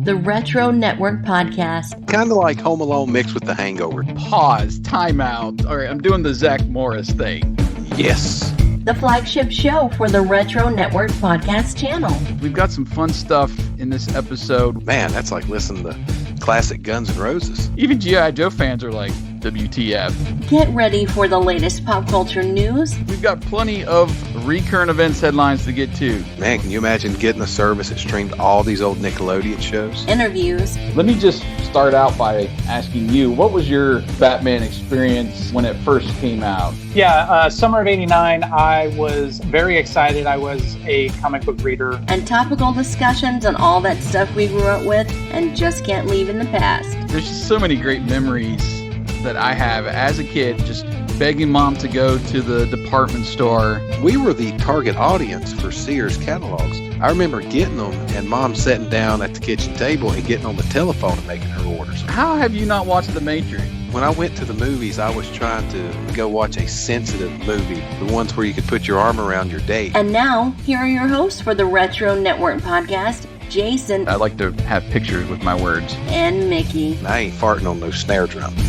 the Retro Network Podcast. Kind of like Home Alone mixed with The Hangover. Pause, timeout. All right, I'm doing the Zach Morris thing. Yes. The flagship show for the Retro Network Podcast channel. We've got some fun stuff in this episode. Man, that's like listening to classic Guns N' Roses. Even G.I. Joe fans are like, WTF. Get ready for the latest pop culture news. We've got plenty of recurrent events headlines to get to. Man, can you imagine getting a service that streamed all these old Nickelodeon shows? Interviews. Let me just start out by asking you, what was your Batman experience when it first came out? Yeah, summer of '89, I was very excited. I was a comic book reader. And topical discussions on all that stuff we grew up with and just can't leave in the past. There's just so many great memories that I have as a kid, just begging mom to go to the department store. We were the target audience for Sears catalogs. I remember getting them and mom sitting down at the kitchen table and getting on the telephone and making her orders. How have you not watched The Matrix? When I went to the movies, I was trying to go watch a sensitive movie, the ones where you could put your arm around your date. And now, here are your hosts for the Retro Network Podcast, Jason. I like to have pictures with my words. And Mickey. I ain't farting on those snare drums.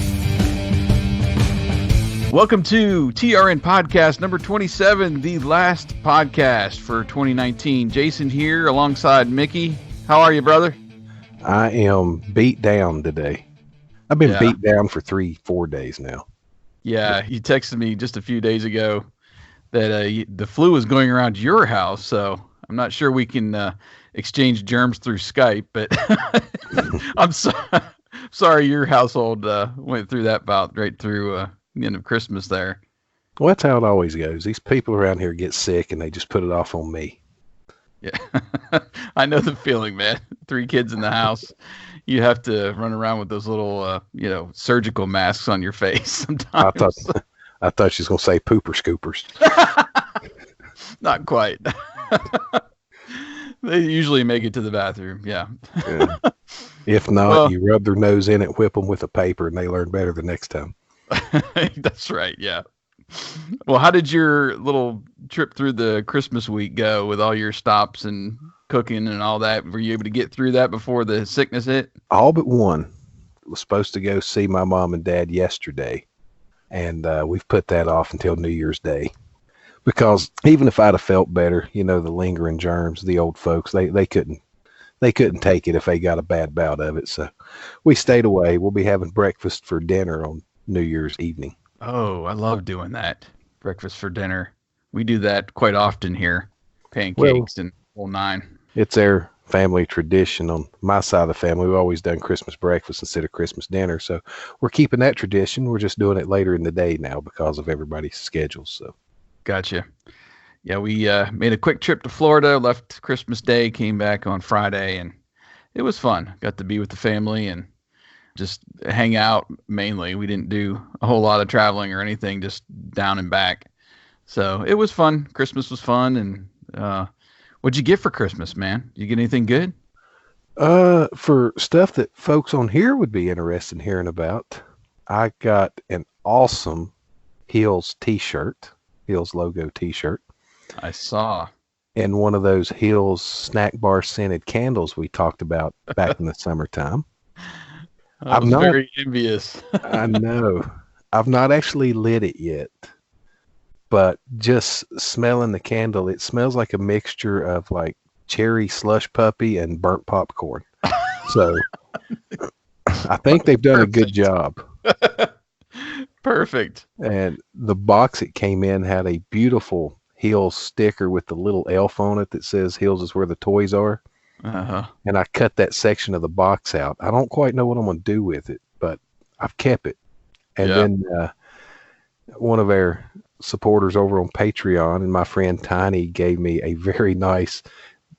Welcome to TRN Podcast number 27, the last podcast for 2019. Jason here alongside Mickey. How are you, brother? I am beat down today. I've been beat down for 3-4 days now. Yeah, you texted me just a few days ago that the flu is going around your house, so I'm not sure we can exchange germs through Skype, but I'm sorry your household went through that bout right through the end of Christmas there. Well, that's how it always goes. These people around here get sick and they just put it off on me. Yeah, I know the feeling, man. 3 kids in the house. You have to run around with those little, surgical masks on your face sometimes. I thought she was going to say pooper scoopers. Not quite. They usually make it to the bathroom, yeah. If not, you rub their nose in it, whip them with a paper, and they learn better the next time. That's right, yeah. Well, how did your little trip through the Christmas week go with all your stops and cooking and all that? Were you able to get through that before the sickness hit? All but one. Was supposed to go see my mom and dad yesterday, and we've put that off until New Year's Day. Because even if I'd have felt better, the lingering germs, the old folks, they couldn't take it if they got a bad bout of it. So we stayed away. We'll be having breakfast for dinner on New Year's evening. Oh, I love doing that. Breakfast for dinner. We do that quite often here. Pancakes and whole nine. It's our family tradition. On my side of the family, we've always done Christmas breakfast instead of Christmas dinner. So we're keeping that tradition. We're just doing it later in the day now because of everybody's schedules. So. Gotcha. Yeah, we made a quick trip to Florida, left Christmas Day, came back on Friday, and it was fun. Got to be with the family and just hang out mainly. We didn't do a whole lot of traveling or anything, just down and back. So it was fun. Christmas was fun. And what'd you get for Christmas, man? Did you get anything good? For stuff that folks on here would be interested in hearing about, I got an awesome Hills t-shirt, Hills logo t-shirt. I saw. And one of those Hills snack bar scented candles we talked about back in the summertime. I'm very envious. I know. I've not actually lit it yet, but just smelling the candle, it smells like a mixture of like cherry slush puppy and burnt popcorn. So I think they've done a good job. Perfect. And the box it came in had a beautiful Hills sticker with the little elf on it that says Hills is where the toys are. Uh-huh. And I cut that section of the box out. I don't quite know what I'm going to do with it, but I've kept it. And then one of our supporters over on Patreon and my friend Tiny gave me a very nice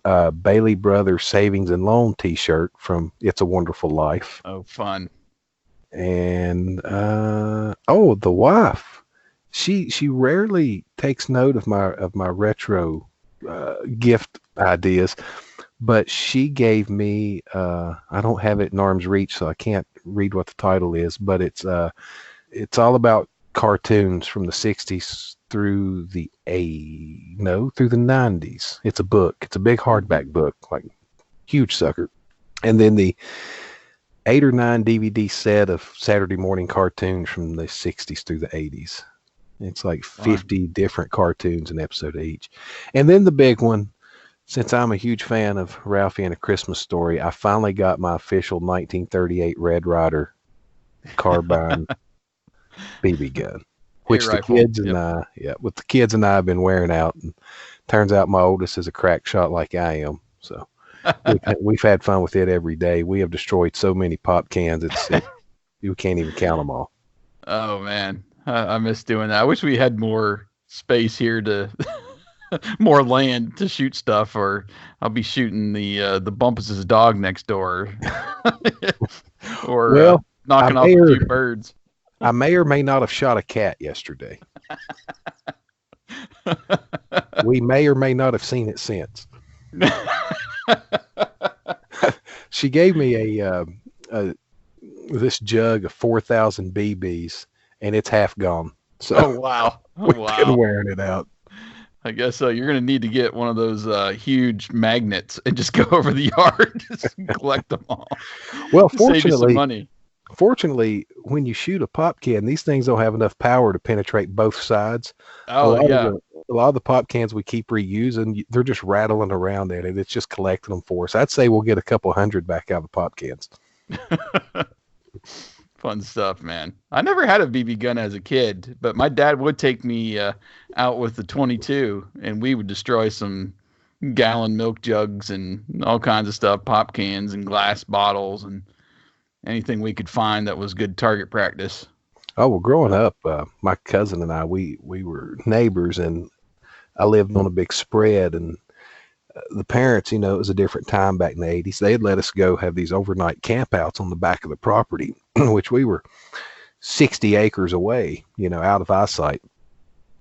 Bailey Brothers Savings and Loan t-shirt from It's a Wonderful Life. Oh, fun. And, the wife, she rarely takes note of my retro gift ideas. But she gave me, I don't have it in arm's reach, so I can't read what the title is, but it's all about cartoons from the 60s through the 90s. It's a book. It's a big hardback book, like huge sucker. And then the 8 or 9 DVD set of Saturday morning cartoons from the 60s through the 80s. It's like 50 different cartoons, an episode of each. And then the big one, since I'm a huge fan of Ralphie and A Christmas Story, I finally got my official 1938 Red Ryder carbine BB gun, which the kids and I have been wearing out. And turns out my oldest is a crack shot like I am. So we've had fun with it every day. We have destroyed so many pop cans. You can't even count them all. Oh man, I miss doing that. I wish we had more space here to more land to shoot stuff, or I'll be shooting the Bumpus' dog next door, or knocking off a few birds. I may or may not have shot a cat yesterday. We may or may not have seen it since. She gave me this jug of 4,000 BBs, and it's half gone. So wow, we've been wearing it out. I guess you're going to need to get one of those huge magnets and just go over the yard, just collect them all. Well, save you some money. Fortunately, when you shoot a pop can, these things don't have enough power to penetrate both sides. Oh, a lot of the pop cans we keep reusing, they're just rattling around in it. It's just collecting them for us. I'd say we'll get a couple hundred back out of the pop cans. Fun stuff, man. I never had a BB gun as a kid, but my dad would take me out with the 22, and we would destroy some gallon milk jugs and all kinds of stuff, pop cans and glass bottles and anything we could find that was good target practice. Oh, well, growing up, my cousin and I, we were neighbors, and I lived on a big spread, and the parents, it was a different time back in the 80s. They had let us go have these overnight campouts on the back of the property, which we were 60 acres away, out of eyesight.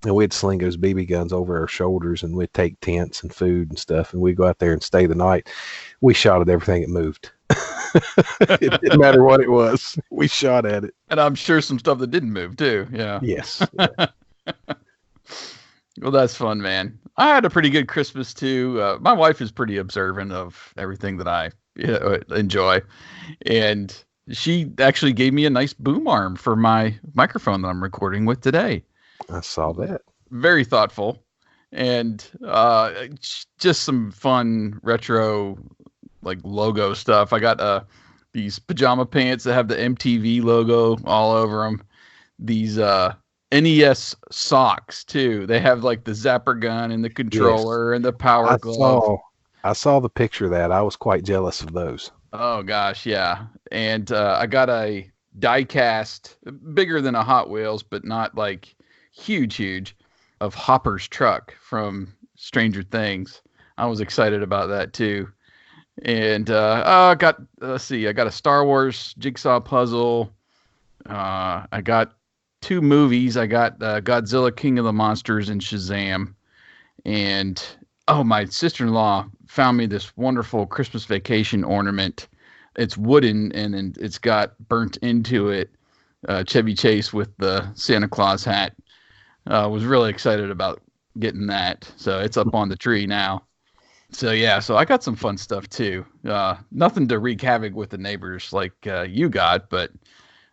And we'd sling those BB guns over our shoulders, and we'd take tents and food and stuff, and we'd go out there and stay the night. We shot at everything that moved. It didn't matter what it was. We shot at it. And I'm sure some stuff that didn't move too. Yeah. Yes. Well, that's fun, man. I had a pretty good Christmas too. My wife is pretty observant of everything that I enjoy. And she actually gave me a nice boom arm for my microphone that I'm recording with today. I saw that. Very thoughtful. And just some fun retro logo stuff. I got these pajama pants that have the MTV logo all over them. These NES socks too. They have the zapper gun and the controller and the power glove. I saw the picture of that. I was quite jealous of those. Oh gosh, yeah. And I got a die cast, bigger than a Hot Wheels, but not huge, of Hopper's truck from Stranger Things. I was excited about that too. And I got a Star Wars jigsaw puzzle. I got 2 movies. I got Godzilla King of the Monsters and Shazam. And my sister-in-law found me this wonderful Christmas Vacation ornament. It's wooden, and it's got burnt into it Chevy Chase with the Santa Claus hat. Was really excited about getting that. So it's up on the tree now. So yeah, so I got some fun stuff too. Nothing to wreak havoc with the neighbors like you got, but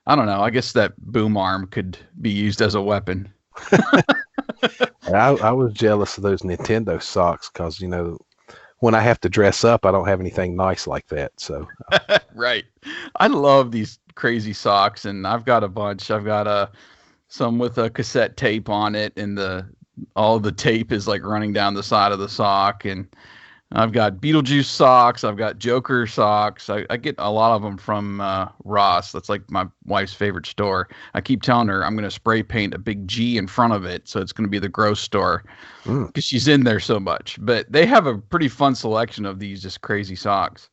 I don't know. I guess that boom arm could be used as a weapon. I was jealous of those Nintendo socks because, when I have to dress up, I don't have anything nice like that. So right. I love these crazy socks, and I've got a bunch. I've got some with a cassette tape on it, and all the tape is running down the side of the sock, and I've got Beetlejuice socks. I've got Joker socks. I get a lot of them from Ross. That's my wife's favorite store. I keep telling her I'm going to spray paint a big G in front of it, so it's going to be the gross store because she's in there so much. But they have a pretty fun selection of these just crazy socks,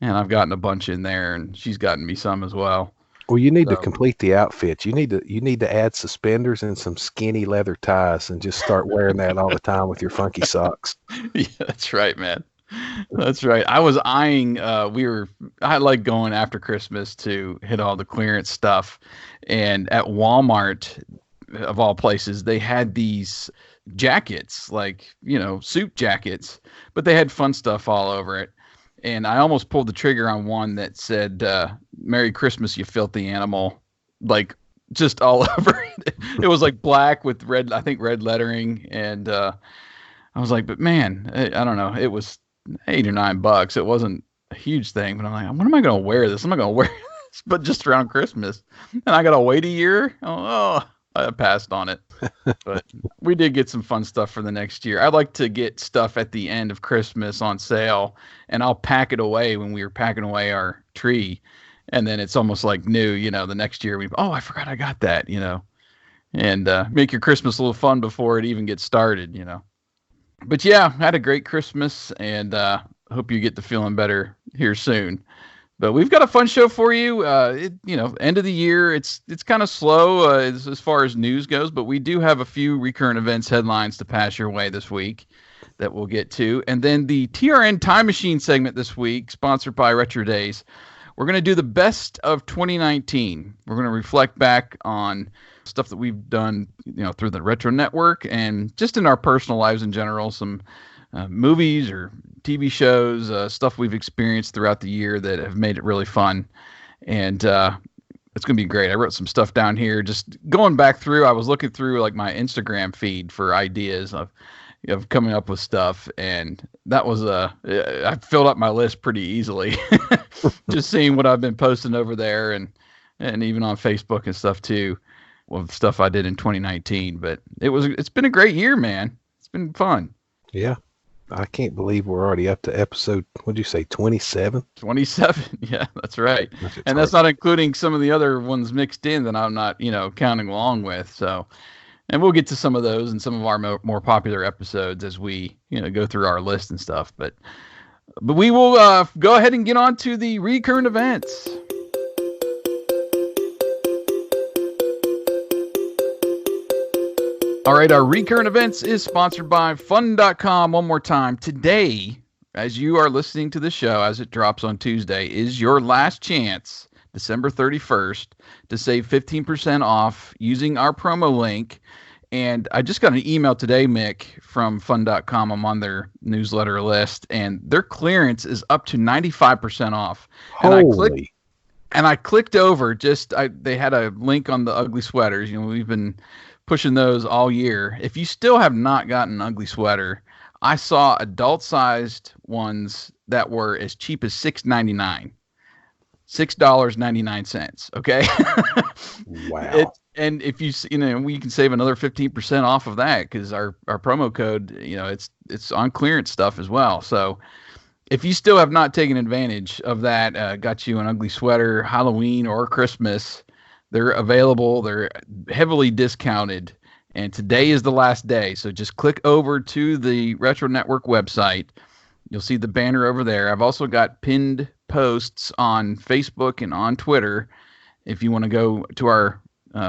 and I've gotten a bunch in there, and she's gotten me some as well. Well, you need to complete the outfit. You need to add suspenders and some skinny leather ties and just start wearing that all the time with your funky socks. Yeah, that's right, man. That's right. I was eyeing, I like going after Christmas to hit all the clearance stuff. And at Walmart, of all places, they had these jackets, suit jackets, but they had fun stuff all over it. and I almost pulled the trigger on one that said "Merry Christmas, you filthy animal," like just all over. It was like black with red, I think red lettering, and I was like, but man, I don't know. It was $8 or $9. It wasn't a huge thing, but I'm like, when am I going to wear this? I'm not going to wear this, but just around Christmas, and I got to wait a year. Oh, I passed on it. But we did get some fun stuff for the next year. I'd like to get stuff at the end of Christmas on sale, and I'll pack it away when we were packing away our tree. And then it's almost like new, the next year I forgot I got that, and make your Christmas a little fun before it even gets started, But yeah, I had a great Christmas, and hope you get to feeling better here soon. But we've got a fun show for you. End of the year, it's kind of slow as far as news goes, but we do have a few recurrent events headlines to pass your way this week that we'll get to. And then the TRN Time Machine segment this week, sponsored by Retro Days. We're going to do the best of 2019. We're going to reflect back on stuff that we've done, through the Retro Network and just in our personal lives in general, some movies or TV shows, stuff we've experienced throughout the year that have made it really fun. And it's going to be great. I wrote some stuff down here. Just going back through, I was looking through like my Instagram feed for ideas of coming up with stuff, and that was I filled up my list pretty easily. Just seeing what I've been posting over there and even on Facebook and stuff too, with stuff I did in 2019. But it's been a great year, man. It's been fun. Yeah. I can't believe we're already up to episode, what'd you say, 27? 27. Yeah, that's right. That's not including some of the other ones mixed in that I'm not, counting along with. So, and we'll get to some of those and some of our more popular episodes as we, go through our list and stuff. But we will go ahead and get on to the recurrent events. All right, our recurrent events is sponsored by fun.com. One more time. Today, as you are listening to the show, as it drops on Tuesday, is your last chance, December 31st, to save 15% off using our promo link. And I just got an email today, Mick, from fun.com. I'm on their newsletter list, and their clearance is up to 95% off. Holy. And I clicked over, they had a link on the ugly sweaters. We've been pushing those all year. If you still have not gotten an ugly sweater, I saw adult-sized ones that were as cheap as $6.99. $6.99. Okay. Wow. And if we can save another 15% off of that because our promo code, it's on clearance stuff as well. So if you still have not taken advantage of that, got you an ugly sweater, Halloween or Christmas, they're available. They're heavily discounted. And today is the last day. So just click over to the Retro Network website. You'll see the banner over there. I've also got pinned posts on Facebook and on Twitter. If you want to go to our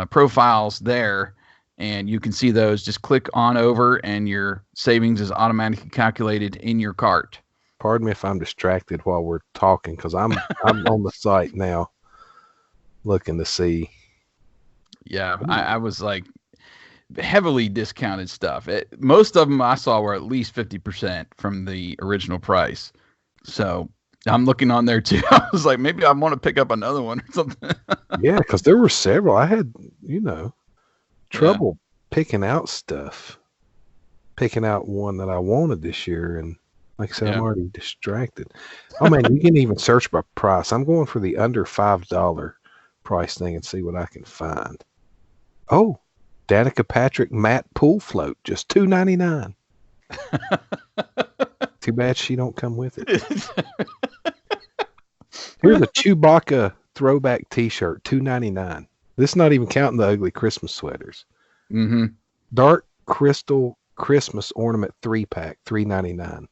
profiles there, and you can see those, just click on over and your savings is automatically calculated in your cart. Pardon me if I'm distracted while we're talking, because I'm on the site now looking to see. Yeah, I was like heavily discounted stuff. Most of them I saw were at least 50% from the original price. So I'm looking on there too. I was like, maybe I want to pick up another one or something. Yeah, because there were several. I had, trouble picking out stuff. Picking out one that I wanted this year, and like I said, I'm already distracted. Oh man, you can even search by price. I'm going for the under $5 price thing and see what I can find. Oh, Danica Patrick matte pool float, just $2.99. Too bad she don't come with it. Here's a Chewbacca throwback T-shirt, $2.99. This is not even counting the ugly Christmas sweaters. Mm-hmm. Dark crystal Christmas ornament 3-pack, $3.99.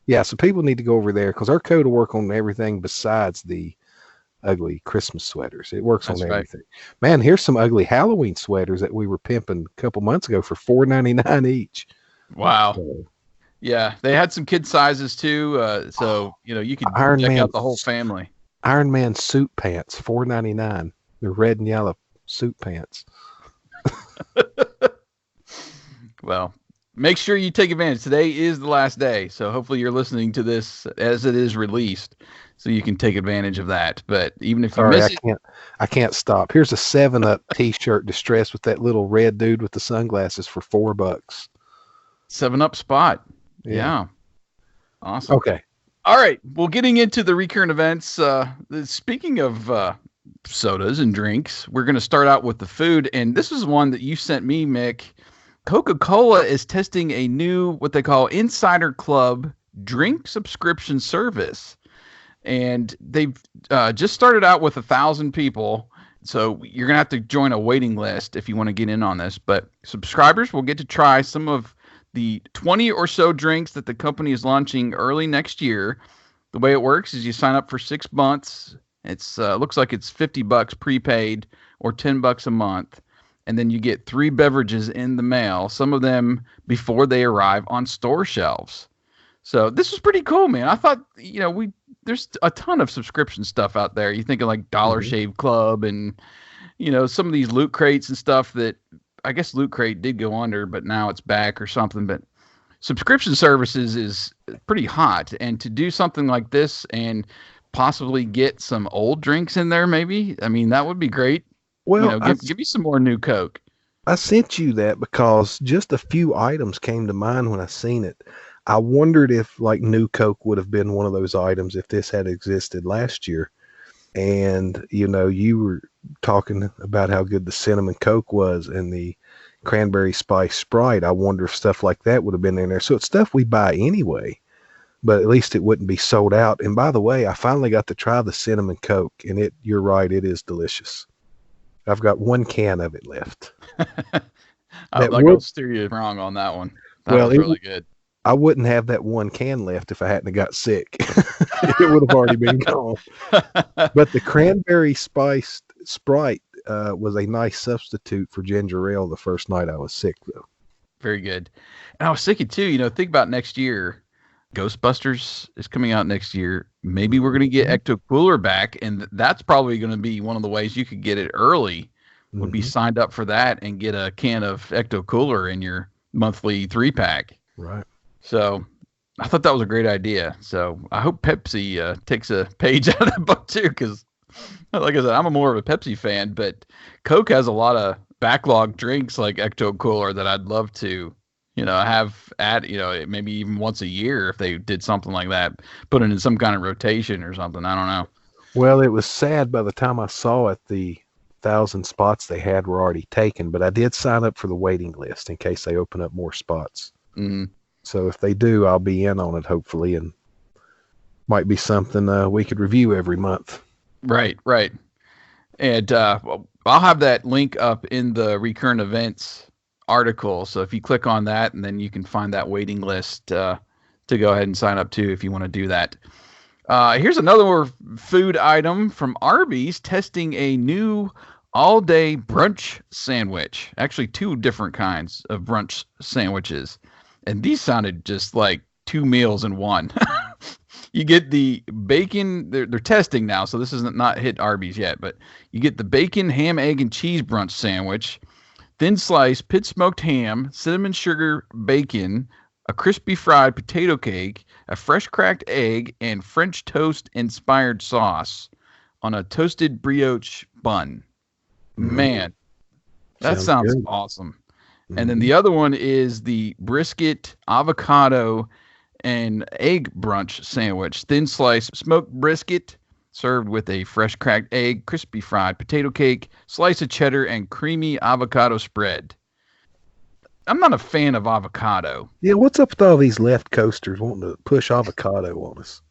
Yeah, so people need to go over there because our code will work on everything besides the ugly Christmas sweaters. It works on everything. Right. Man, here's some ugly Halloween sweaters that we were pimping a couple months ago for $4.99 each. Wow. Yeah, they had some kid sizes too. So you can check out the whole family. Iron Man suit pants, $4.99. They're red and yellow suit pants. Well, make sure you take advantage. Today is the last day, so hopefully you're listening to this as it is released, so you can take advantage of that. But even if you miss it, I can't stop. Here's a 7-Up T-shirt distressed with that little red dude with the sunglasses for $4. 7-Up spot. Yeah. Awesome. Okay. All right. Well, getting into the recurrent events, speaking of sodas and drinks, we're going to start out with the food. And this is one that you sent me, Mick. Coca-Cola is testing a new, what they call Insider Club drink subscription service. And they've just started out with 1,000 people. So you're going to have to join a waiting list if you want to get in on this. But subscribers will get to try some of the 20 or so drinks that the company is launching early next year. The way it works is you sign up for 6 months. It's looks like it's $50 prepaid or $10 a month. And then you get 3 beverages in the mail, some of them before they arrive on store shelves. So this was pretty cool, man. I thought, there's a ton of subscription stuff out there. You think of like Dollar Shave Club and, some of these Loot Crates and stuff that I guess Loot Crate did go under, but now it's back or something. But subscription services is pretty hot. And to do something like this and possibly get some old drinks in there, maybe, I mean, that would be great. Well, give me some more new Coke. I sent you that because just a few items came to mind when I seen it. I wondered if like new Coke would have been one of those items if this had existed last year. And, you were talking about how good the cinnamon Coke was and the cranberry spice Sprite. I wonder if stuff like that would have been in there. So it's stuff we buy anyway, but at least it wouldn't be sold out. And by the way, I finally got to try the cinnamon Coke, and you're right, it is delicious. I've got 1 can of it left. I'm not going to steer you wrong on that one. That was really good. I wouldn't have that 1 can left if I hadn't got sick. It would have already been gone. But the cranberry spiced Sprite was a nice substitute for ginger ale the first night I was sick, though. Very good. And I was thinking, too, think about next year. Ghostbusters is coming out next year. Maybe we're going to get Ecto Cooler back, and that's probably going to be one of the ways you could get it early, would be signed up for that and get a can of Ecto Cooler in your monthly 3-pack. Right. So I thought that was a great idea. So I hope Pepsi takes a page out of that book too, because like I said, I'm more of a Pepsi fan, but Coke has a lot of backlog drinks like Ecto Cooler that I'd love to, have at, maybe even once a year if they did something like that, put it in some kind of rotation or something. I don't know. Well, it was sad by the time I saw it, the 1,000 spots they had were already taken, but I did sign up for the waiting list in case they open up more spots. Mm-hmm. So if they do, I'll be in on it, hopefully, and might be something we could review every month. Right. And I'll have that link up in the Recurrent Events article. So if you click on that, and then you can find that waiting list to go ahead and sign up to if you want to do that. Here's another food item from Arby's, testing a new all-day brunch sandwich. Actually, 2 different kinds of brunch sandwiches. And these sounded just like 2 meals in one. You get the bacon. They're testing now, so this isn't not hit Arby's yet. But you get the bacon, ham, egg, and cheese brunch sandwich, thin sliced pit smoked ham, cinnamon sugar bacon, a crispy fried potato cake, a fresh cracked egg, and French toast inspired sauce on a toasted brioche bun. Man, that sounds awesome. And then the other one is the brisket, avocado, and egg brunch sandwich. Thin sliced smoked brisket served with a fresh cracked egg, crispy fried potato cake, slice of cheddar, and creamy avocado spread. I'm not a fan of avocado. Yeah, what's up with all these left coasters wanting to push avocado on us?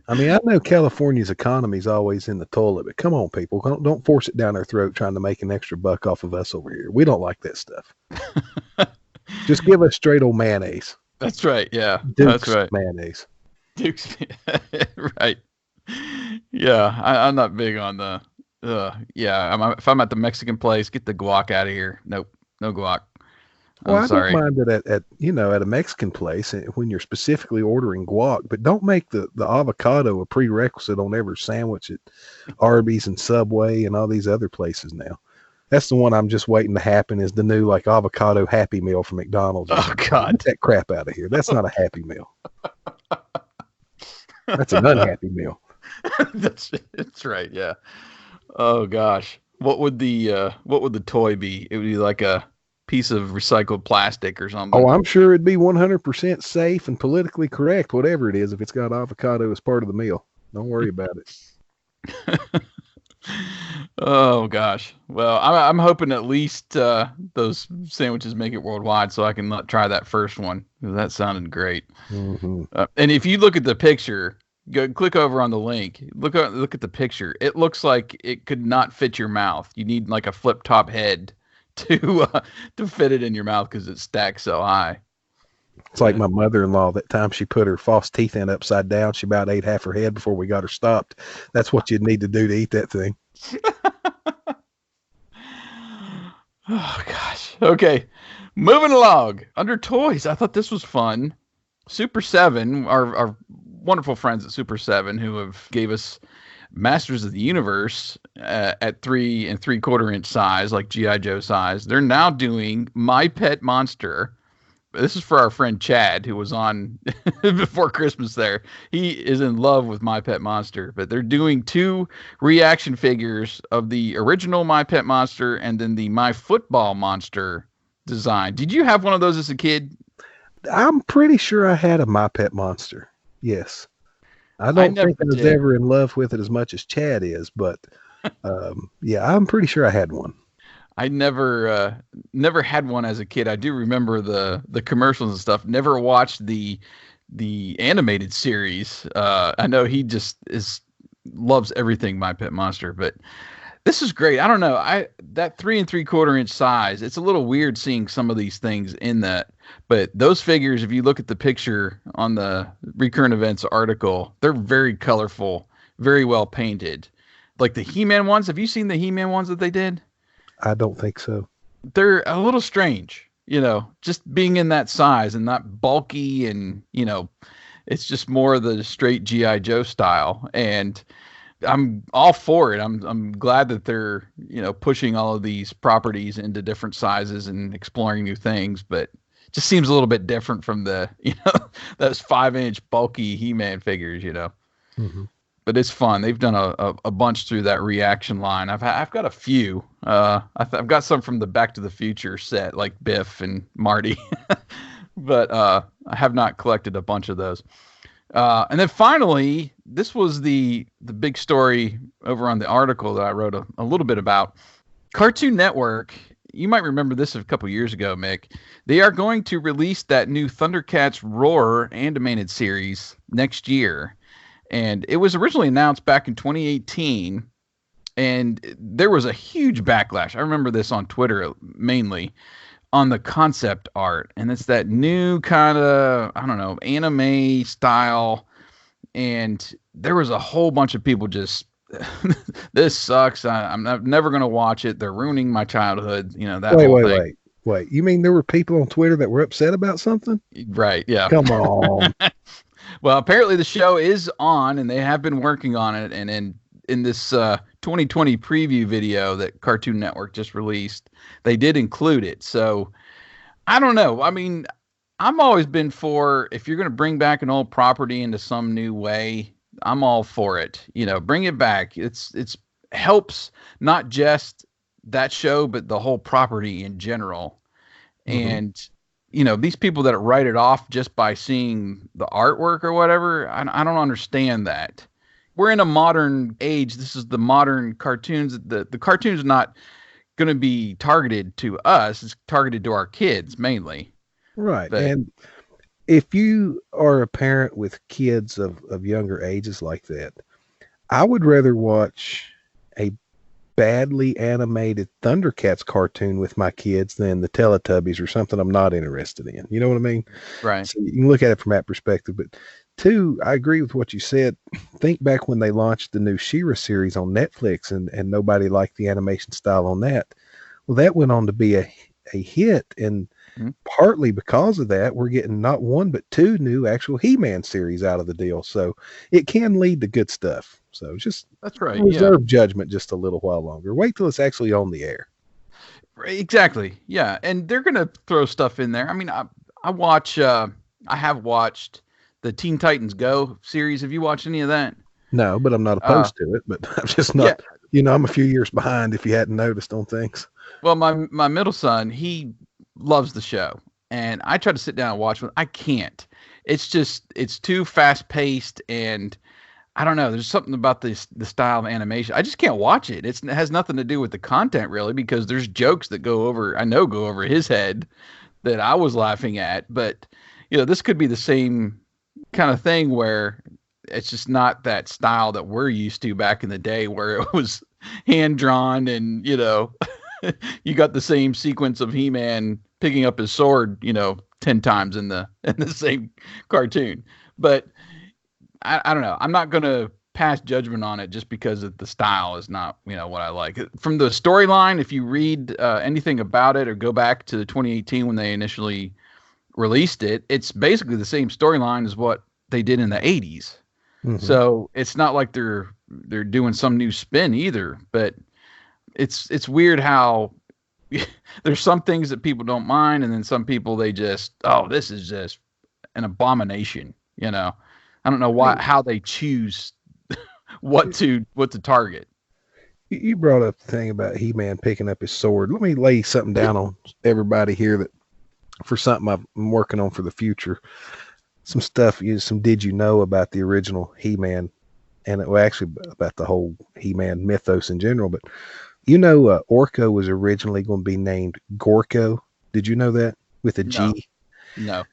I mean, I know California's economy is always in the toilet, but come on, people. Don't force it down our throat trying to make an extra buck off of us over here. We don't like that stuff. Just give us straight old mayonnaise. That's right, yeah. Duke's That's right. Mayonnaise. Duke's, right. Yeah, I'm not big on the, if I'm at the Mexican place, get the guac out of here. Nope, no guac. Well, sorry. I don't mind it at a Mexican place when you're specifically ordering guac, but don't make the avocado a prerequisite on every sandwich at Arby's and Subway and all these other places now. That's the one I'm just waiting to happen, is the new like avocado Happy Meal from McDonald's. Oh, God. Get that crap out of here. That's not a Happy Meal. That's an unhappy meal. That's right. Yeah. Oh gosh. What would the toy be? It would be like a piece of recycled plastic or something. Oh, I'm sure it'd be 100% safe and politically correct, whatever it is, if it's got avocado as part of the meal. Don't worry about it. Oh gosh. Well, I'm hoping at least those sandwiches make it worldwide, so I can try that first one. That sounded great. Mm-hmm. And if you look at the picture, go click over on the link. Look at the picture. It looks like it could not fit your mouth. You need like a flip top head to fit it in your mouth because it's stacked so high. It's like my mother-in-law. That time she put her false teeth in upside down, she about ate half her head before we got her stopped. That's what you'd need to do to eat that thing. Oh gosh. Okay. Moving along. Under toys, I thought this was fun. Super 7, our wonderful friends at Super 7 who have gave us Masters of the Universe at 3 3/4 inch size, like G.I. Joe size. They're now doing My Pet Monster. This is for our friend Chad, who was on before Christmas there. He is in love with My Pet Monster, but they're doing 2 reaction figures of the original My Pet Monster and then the My Football Monster design. Did you have one of those as a kid? I'm pretty sure I had a My Pet Monster. Yes. I don't think I was ever in love with it as much as Chad is, but yeah, I'm pretty sure I had one. I never had one as a kid. I do remember the commercials and stuff. Never watched the animated series. I know he just loves everything My Pet Monster, but this is great. I don't know. That 3 3/4 inch size, it's a little weird seeing some of these things in that. But those figures, if you look at the picture on the Recurrent Events article, they're very colorful, very well painted. Like the He-Man ones. Have you seen the He-Man ones that they did? I don't think so. They're a little strange, just being in that size and not bulky and, it's just more of the straight G.I. Joe style. And I'm all for it. I'm glad that they're, pushing all of these properties into different sizes and exploring new things, but it just seems a little bit different from the, those 5-inch bulky He-Man figures, Mm-hmm. But it's fun. They've done a bunch through that reaction line. I've got a few. I've got some from the Back to the Future set, like Biff and Marty, but I have not collected a bunch of those. And then finally, this was the big story over on the article that I wrote a little bit about. Cartoon Network. You might remember this a couple years ago, Mick. They are going to release that new Thundercats Roar animated series next year. And it was originally announced back in 2018, and there was a huge backlash. I remember this on Twitter mainly on the concept art, and it's that new kind of, I don't know, anime style. And there was a whole bunch of people just, this sucks. I'm never going to watch it. They're ruining my childhood. That whole thing. Wait. You mean there were people on Twitter that were upset about something? Right. Yeah. Come on. Well, apparently the show is on, and they have been working on it. And in this 2020 preview video that Cartoon Network just released, they did include it. So I don't know. I mean, I'm always been for, if you're going to bring back an old property into some new way, I'm all for it. Bring it back. It's helps not just that show, but the whole property in general. Mm-hmm. And these people that write it off just by seeing the artwork or whatever, I don't understand that. We're in a modern age. This is the modern cartoons. The cartoon's not going to be targeted to us. It's targeted to our kids mainly. Right. And if you are a parent with kids of younger ages like that, I would rather watch a badly animated Thundercats cartoon with my kids than the Teletubbies or something I'm not interested in. You know what I mean? Right. So you can look at it from that perspective. But 2, I agree with what you said. Think back when they launched the new She-Ra series on Netflix and nobody liked the animation style on that. Well, that went on to be a hit. And partly because of that, we're getting not 1, but 2 new actual He-Man series out of the deal. So it can lead to good stuff. So just that's right. Reserve judgment just a little while longer. Wait till it's actually on the air. Exactly. Yeah, and they're gonna throw stuff in there. I mean, I have watched the Teen Titans Go series. Have you watched any of that? No, but I'm not opposed to it. But I'm just not. Yeah. I'm a few years behind. If you hadn't noticed on things. Well, my middle son, he loves the show, and I try to sit down and watch it. I can't. It's too fast paced, and I don't know. There's something about the style of animation. I just can't watch it. It has nothing to do with the content really, because there's jokes that go over his head that I was laughing at. But this could be the same kind of thing where it's just not that style that we're used to back in the day, where it was hand drawn and you got the same sequence of He-Man picking up his sword 10 times in the same cartoon. But I don't know. I'm not going to pass judgment on it just because the style is not, what I like. From the storyline, if you read anything about it or go back to 2018 when they initially released it, it's basically the same storyline as what they did in the 80s. Mm-hmm. So it's not like they're doing some new spin either. But it's weird how there's some things that people don't mind, and then some people they just, this is just an abomination, I don't know how they choose what to target. You brought up the thing about He-Man picking up his sword. Let me lay something down on everybody here that for something I'm working on for the future. Some stuff, some did you know about the original He-Man, and actually about the whole He-Man mythos in general. But Orko was originally going to be named Gorko. Did you know that? With a G? No.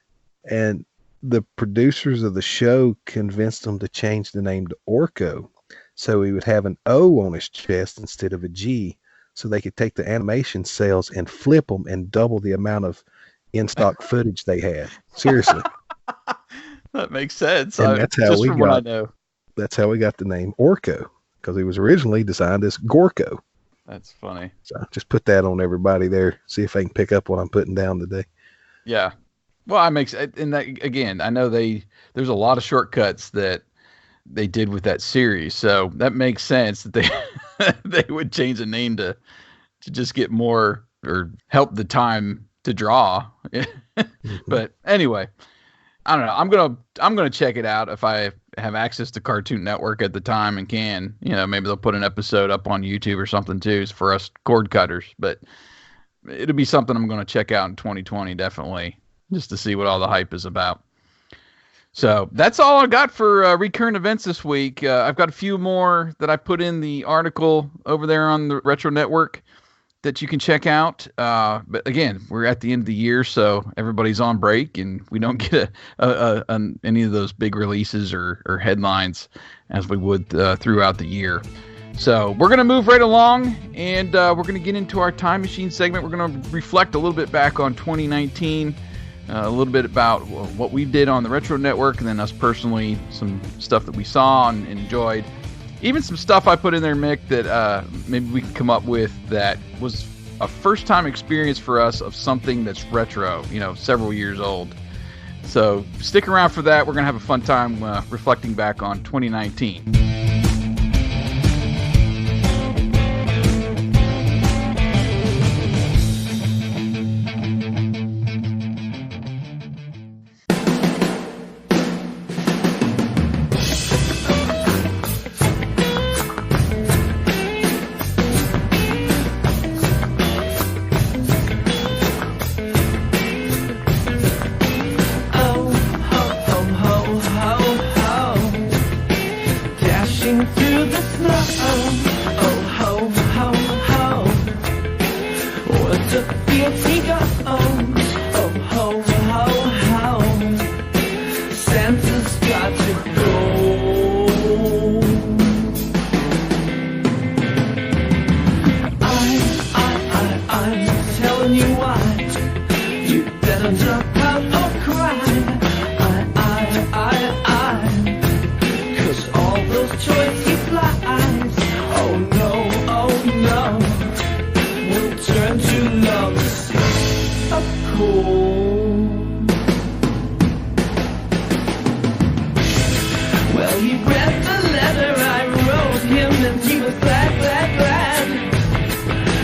And the producers of the show convinced him to change the name to Orko, so he would have an O on his chest instead of a G, so they could take the animation sales and flip them and double the amount of in-stock footage they had. Seriously. That makes sense. And that's how we got the name Orko, because he was originally designed as Gorko. That's funny. So just put that on everybody there. See if they can pick up what I'm putting down today. Yeah. Well, and that again, I know there's a lot of shortcuts that they did with that series, so that makes sense that they would change the name to just get more or help the time to draw. But anyway, I don't know. I'm gonna check it out if I have access to Cartoon Network at the time and can. Maybe they'll put an episode up on YouTube or something too for us cord cutters. But it'll be something I'm gonna check out in 2020 definitely, just to see what all the hype is about. So that's all I got for Recurrent Events this week. I've got a few more that I put in the article over there on the Retro Network that you can check out. But again, we're at the end of the year, so everybody's on break, and we don't get any of those big releases or headlines as we would throughout the year. So we're going to move right along, and we're going to get into our Time Machine segment. We're going to reflect a little bit back on 2019, a little bit about what we did on the Retro Network, and then us personally, some stuff that we saw and enjoyed. Even some stuff I put in there, Mick, that maybe we can come up with that was a first-time experience for us of something that's retro, several years old. So stick around for that. We're going to have a fun time reflecting back on 2019.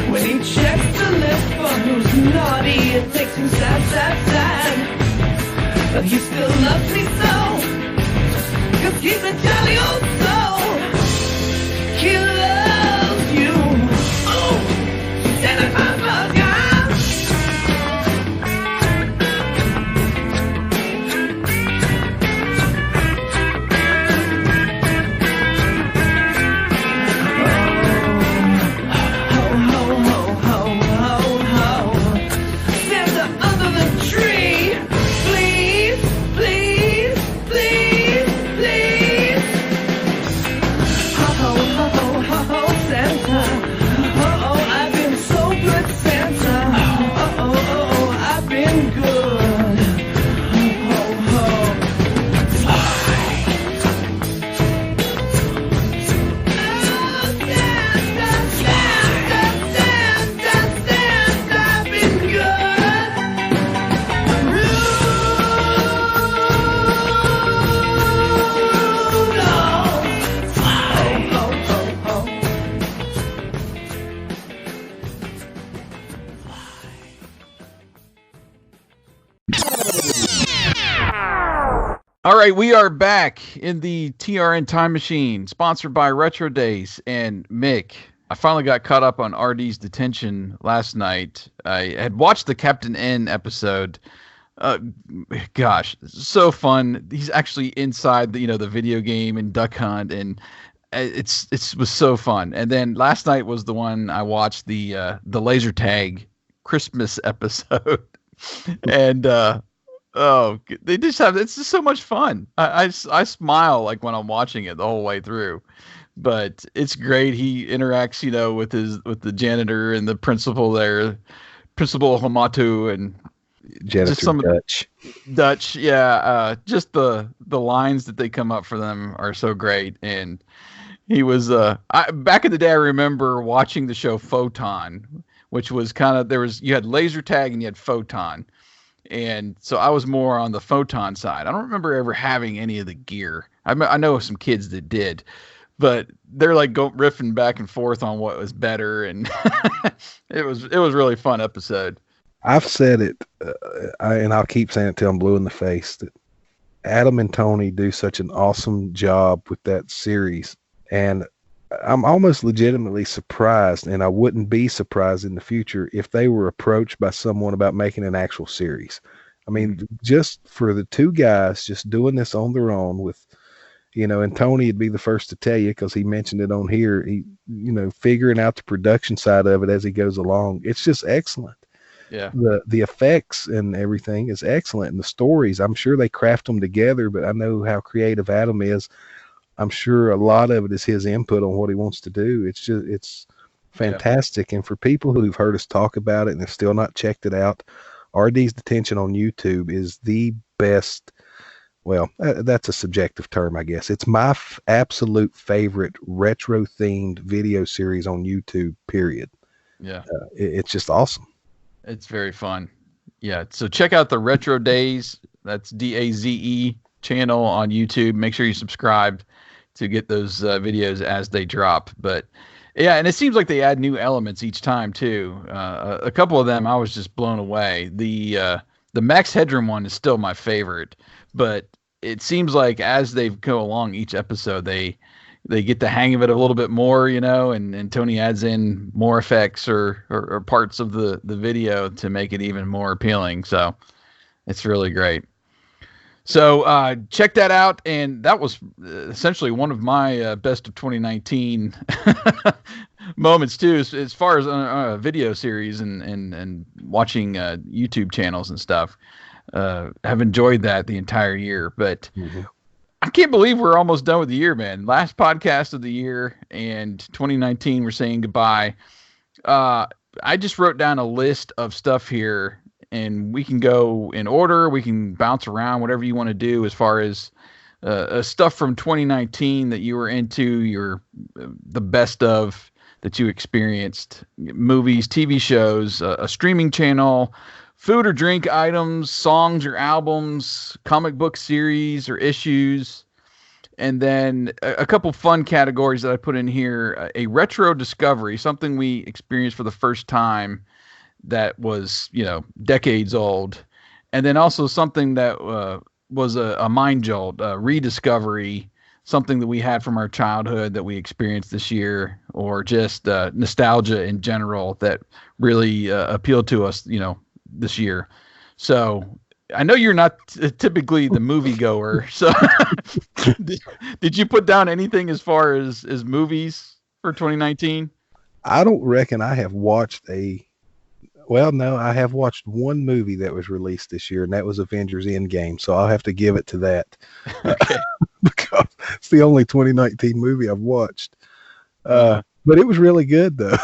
When he checked the list seems sad, sad, sad. But he still loves me so, 'cause he's a jolly old soul. He loves you. Oh, Santa Claus loves you. All right, we are back in the TRN Time Machine, sponsored by Retro Days. And Mick, I finally got caught up on RD's detention last night. I had watched the Captain N episode. Gosh, so fun. He's actually inside the video game and Duck Hunt, and it was so fun. And then last night was the one I watched, the laser tag Christmas episode, and oh, they just it's just so much fun. I smile like when I'm watching it the whole way through, but it's great. He interacts, with the janitor and the principal there, Principal Hamatu, and Janitor just some Dutch. Yeah. Just the lines that they come up for them are so great. And he was back in the day, I remember watching the show Photon, which was you had laser tag and you had Photon. And so I was more on the Photon side. I don't remember ever having any of the gear. I know some kids that did, but they're like riffing back and forth on what was better, and it was really fun episode. I've said it, and I'll keep saying it till I'm blue in the face, that Adam and Tony do such an awesome job with that series, and I'm almost legitimately surprised, and I wouldn't be surprised in the future if they were approached by someone about making an actual series. I mean, just for the two guys just doing this on their own with, and Tony would be the first to tell you, because he mentioned it on here, he, figuring out the production side of it as he goes along. It's just excellent. Yeah. The effects and everything is excellent. And the stories, I'm sure they craft them together, but I know how creative Adam is. I'm sure a lot of it is his input on what he wants to do. It's fantastic. Yeah. And for people who've heard us talk about it and have still not checked it out, RD's Detention on YouTube is the best. Well, that's a subjective term, I guess. It's my absolute favorite retro themed video series on YouTube, period. Yeah. It's just awesome. It's very fun. Yeah. So check out the Retro Days. That's DAZE channel on YouTube. Make sure you subscribe to get those videos as they drop. But yeah, and it seems like they add new elements each time too. A couple of them I was just blown away. The Max Headroom one is still my favorite, but it seems like as they go along each episode, they get the hang of it a little bit more, and Tony adds in more effects or parts of the video to make it even more appealing. So it's really great. So check that out. And that was essentially one of my best of 2019 moments too, as far as a video series and watching YouTube channels and stuff. Have enjoyed that the entire year, but I can't believe we're almost done with the year, man. Last podcast of the year, and 2019, we're saying goodbye. I just wrote down a list of stuff here, and we can go in order. We can bounce around, whatever you want to do as far as stuff from 2019 that you were into, the best of that you experienced, movies, TV shows, a streaming channel, food or drink items, songs or albums, comic book series or issues, and then a couple fun categories that I put in here. A retro discovery, something we experienced for the first time that was, decades old. And then also something that was a mind jolt, a rediscovery, something that we had from our childhood that we experienced this year, or just nostalgia in general that really appealed to us, this year. So I know you're not typically the moviegoer. So did you put down anything as far as movies for 2019? I don't reckon I have watched no, I have watched one movie that was released this year, and that was Avengers Endgame. So I'll have to give it to that. Okay. Because it's the only 2019 movie I've watched. But it was really good, though.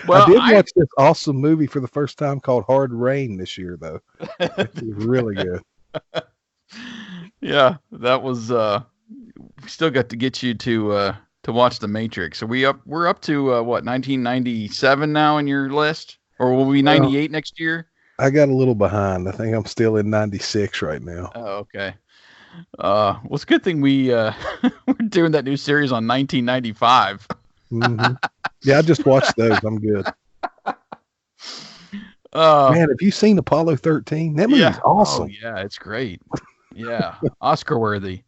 Well, I did watch this awesome movie for the first time called Hard Rain this year, though. It was really good. Yeah, that was. We still got to get you to watch The Matrix. So we're up to what, 1997 now in your list, or will we 98 next year? I got a little behind. I think I'm still in 96 right now. Oh, okay. Well, it's a good thing we're doing that new series on 1995. Mm-hmm. Yeah, I just watched those. I'm good. Man, have you seen Apollo 13? That movie's awesome. Oh, yeah, it's great. Yeah, Oscar worthy.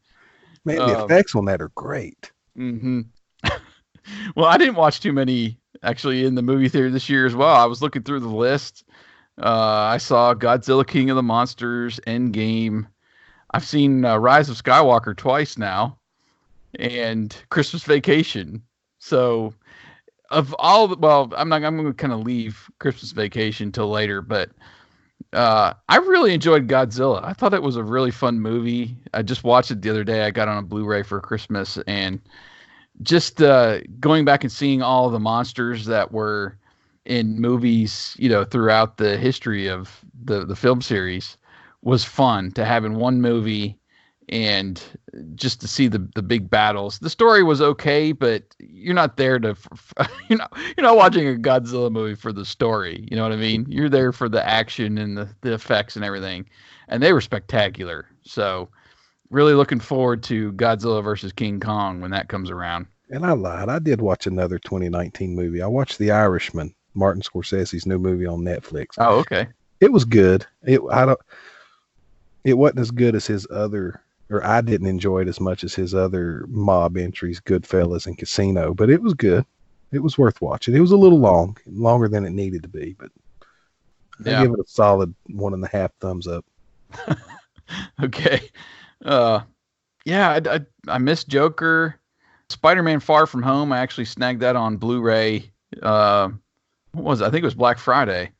Man, the effects on that are great. Mm-hmm. Well, I didn't watch too many actually in the movie theater this year as well. I was looking through the list. I saw Godzilla King of the Monsters, Endgame. I've seen Rise of Skywalker twice now, and Christmas Vacation. So, I'm going to kind of leave Christmas Vacation till later, but I really enjoyed Godzilla. I thought it was a really fun movie. I just watched it the other day. I got on a Blu-ray for Christmas, and just going back and seeing all the monsters that were in movies, throughout the history of the film series was fun to have in one movie, and just to see the big battles. The story was okay, but you're not there to, you're not watching a Godzilla movie for the story. You know what I mean? You're there for the action and the effects and everything, and they were spectacular. So really looking forward to Godzilla versus King Kong when that comes around. And I lied. I did watch another 2019 movie. I watched The Irishman, Martin Scorsese's new movie on Netflix. Oh, okay. It was good. It wasn't as good as his other, or I didn't enjoy it as much as his other mob entries, Goodfellas and Casino, but it was good. It was worth watching. It was a little longer than it needed to be, but I give it a solid 1.5 thumbs up. Okay. I missed Joker. Spider-Man Far From Home. I actually snagged that on Blu-ray. What was it? I think it was Black Friday,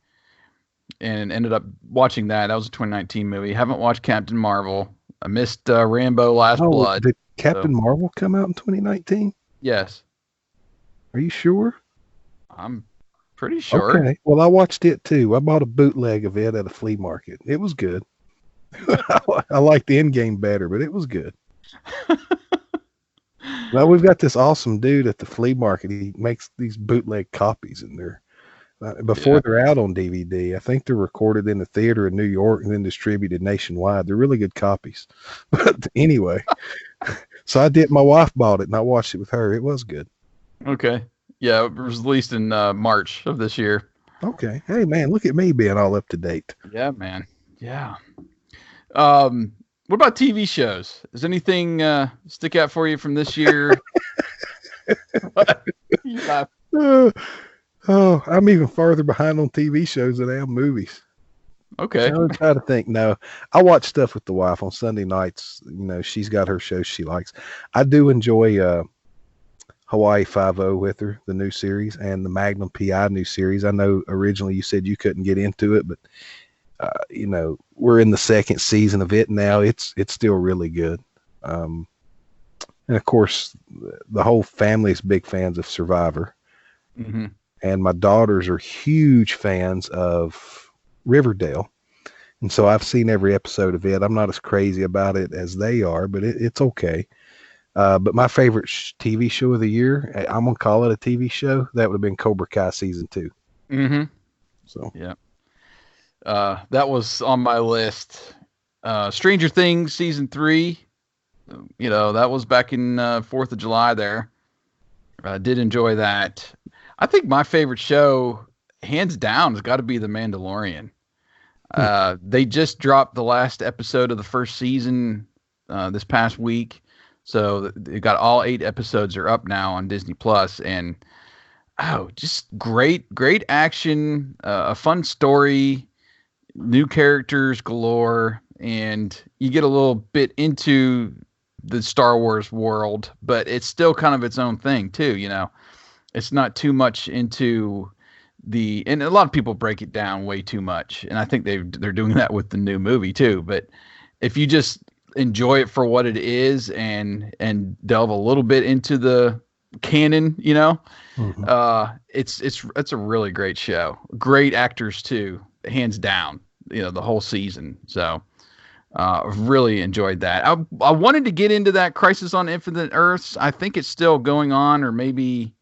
and ended up watching that. That was a 2019 movie. Haven't watched Captain Marvel. I missed Rambo Last Blood. Did Captain Marvel come out in 2019? Yes. Are you sure? I'm pretty sure. Okay. Well, I watched it too. I bought a bootleg of it at a flea market. It was good. I like the Endgame better, but it was good. Well, we've got this awesome dude at the flea market. He makes these bootleg copies, and they're they're out on DVD. I think they're recorded in a theater in New York and then distributed nationwide. They're really good copies. But anyway, so I did. My wife bought it, and I watched it with her. It was good. Okay. Yeah, it was released in March of this year. Okay. Hey, man, look at me being all up to date. Yeah, man. Yeah. What about TV shows? Does anything stick out for you from this year? I'm even farther behind on TV shows than I am movies. Okay. I'm trying to think. No, I watch stuff with the wife on Sunday nights. She's got her shows she likes. I do enjoy Hawaii Five-0 with her, the new series, and the Magnum PI new series. I know originally you said you couldn't get into it, but we're in the second season of it now. It's still really good. And of course, the whole family is big fans of Survivor. Mm-hmm. And my daughters are huge fans of Riverdale. And so I've seen every episode of it. I'm not as crazy about it as they are, but it's okay. But my favorite TV show of the year, I'm going to call it a TV show, that would have been Cobra Kai season 2. Mm-hmm. So, yeah. That was on my list. Stranger Things season 3, that was back in 4th of July there. I did enjoy that. I think my favorite show hands down, has got to be The Mandalorian. They just dropped the last episode of the first season this past week. So they got all 8 episodes are up now on Disney Plus, and just great action, a fun story, new characters galore, and you get a little bit into the Star Wars world, but it's still kind of its own thing too. You know, it's not too much into and a lot of people break it down way too much, and I think they're doing that with the new movie too. But if you just enjoy it for what it is and delve a little bit into the canon, you know, it's a really great show. Great actors too, hands down. You know, the whole season. So really enjoyed that. I wanted to get into that Crisis on Infinite Earths. I think it's still going on, or maybe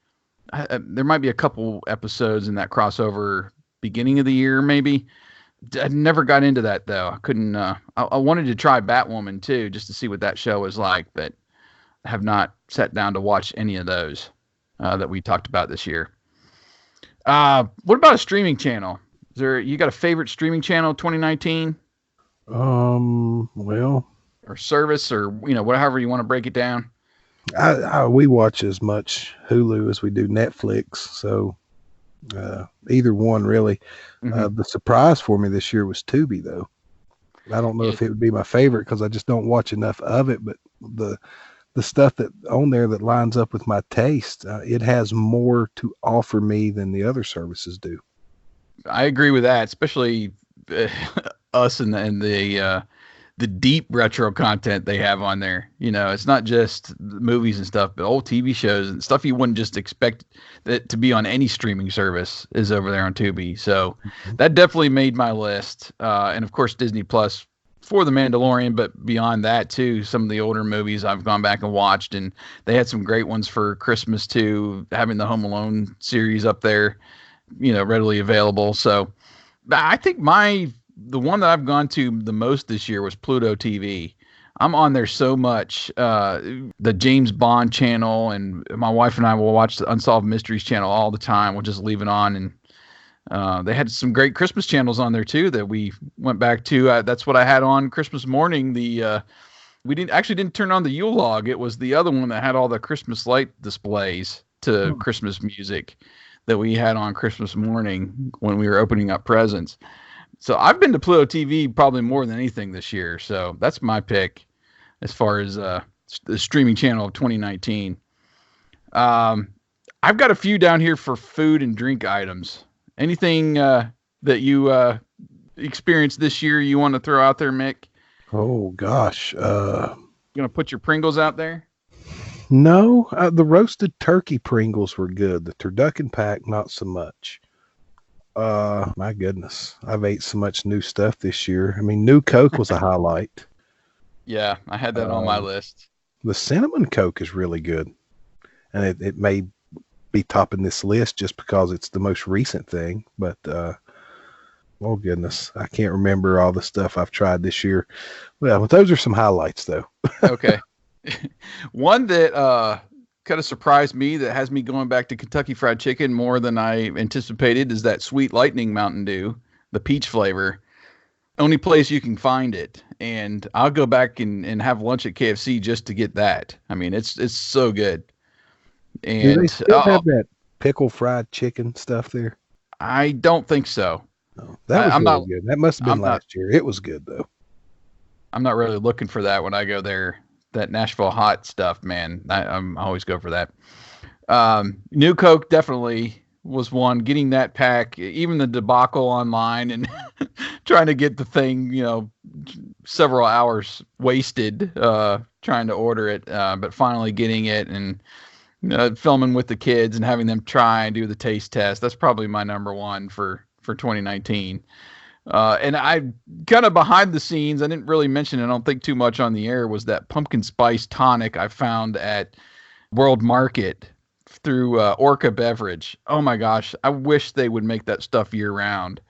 there might be a couple episodes in that crossover beginning of the year, maybe. I never got into that though. I couldn't. I wanted to try Batwoman too, just to see what that show was like, but I have not sat down to watch any of those that we talked about this year. What about a streaming channel? You got a favorite streaming channel 2019? Well, or service, or whatever you want to break it down. We watch as much Hulu as we do Netflix, so either one really. The surprise for me this year was Tubi, though. I don't know if it would be my favorite because I just don't watch enough of it, but the stuff that on there that lines up with my taste, it has more to offer me than the other services do. I agree with that, especially us and the deep retro content they have on there. You know, it's not just movies and stuff, but old TV shows and stuff you wouldn't just expect that to be on any streaming service is over there on Tubi. So that definitely made my list. And of course, Disney Plus for The Mandalorian, but beyond that too, some of the older movies I've gone back and watched, and they had some great ones for Christmas too, having the Home Alone series up there, readily available. So I think the one that I've gone to the most this year was Pluto TV. I'm on there so much. The James Bond channel, and my wife and I will watch the Unsolved Mysteries channel all the time. We'll just leave it on, and they had some great Christmas channels on there too that we went back to. That's what I had on Christmas morning. We didn't turn on the Yule log. It was the other one that had all the Christmas light displays to Christmas music that we had on Christmas morning when we were opening up presents. So I've been to Pluto TV probably more than anything this year. So that's my pick as far as the streaming channel of 2019. I've got a few down here for food and drink items. Anything that you experienced this year you want to throw out there, Mick? Oh, gosh. Going to put your Pringles out there? No, the roasted turkey Pringles were good. The turducken pack, not so much. My goodness, I've ate so much new stuff this year. I mean, new Coke was a highlight. Yeah, I had that on my list. The cinnamon Coke is really good, and it may be topping this list just because it's the most recent thing. But oh goodness, I can't remember all the stuff I've tried this year. Well, but those are some highlights, though. Okay, one that kind of surprised me that has me going back to Kentucky Fried Chicken more than I anticipated is that Sweet Lightning Mountain Dew, the peach flavor. Only place you can find it, and I'll go back and have lunch at KFC just to get that. I mean, it's so good. And do they still have that pickle fried chicken stuff there? I don't think so. No, that was really good. That must have been last year. It was good though. I'm not really looking for that when I go there. That Nashville hot stuff, man. I'm always go for that. New Coke definitely was one. Getting that pack, even the debacle online and trying to get the thing, several hours wasted trying to order it, but finally getting it and filming with the kids and having them try and do the taste test. That's probably my number one for 2019. And I kind of behind the scenes, I didn't really mention it, I don't think too much on the air, was that pumpkin spice tonic I found at World Market through Orca Beverage. Oh my gosh, I wish they would make that stuff year round.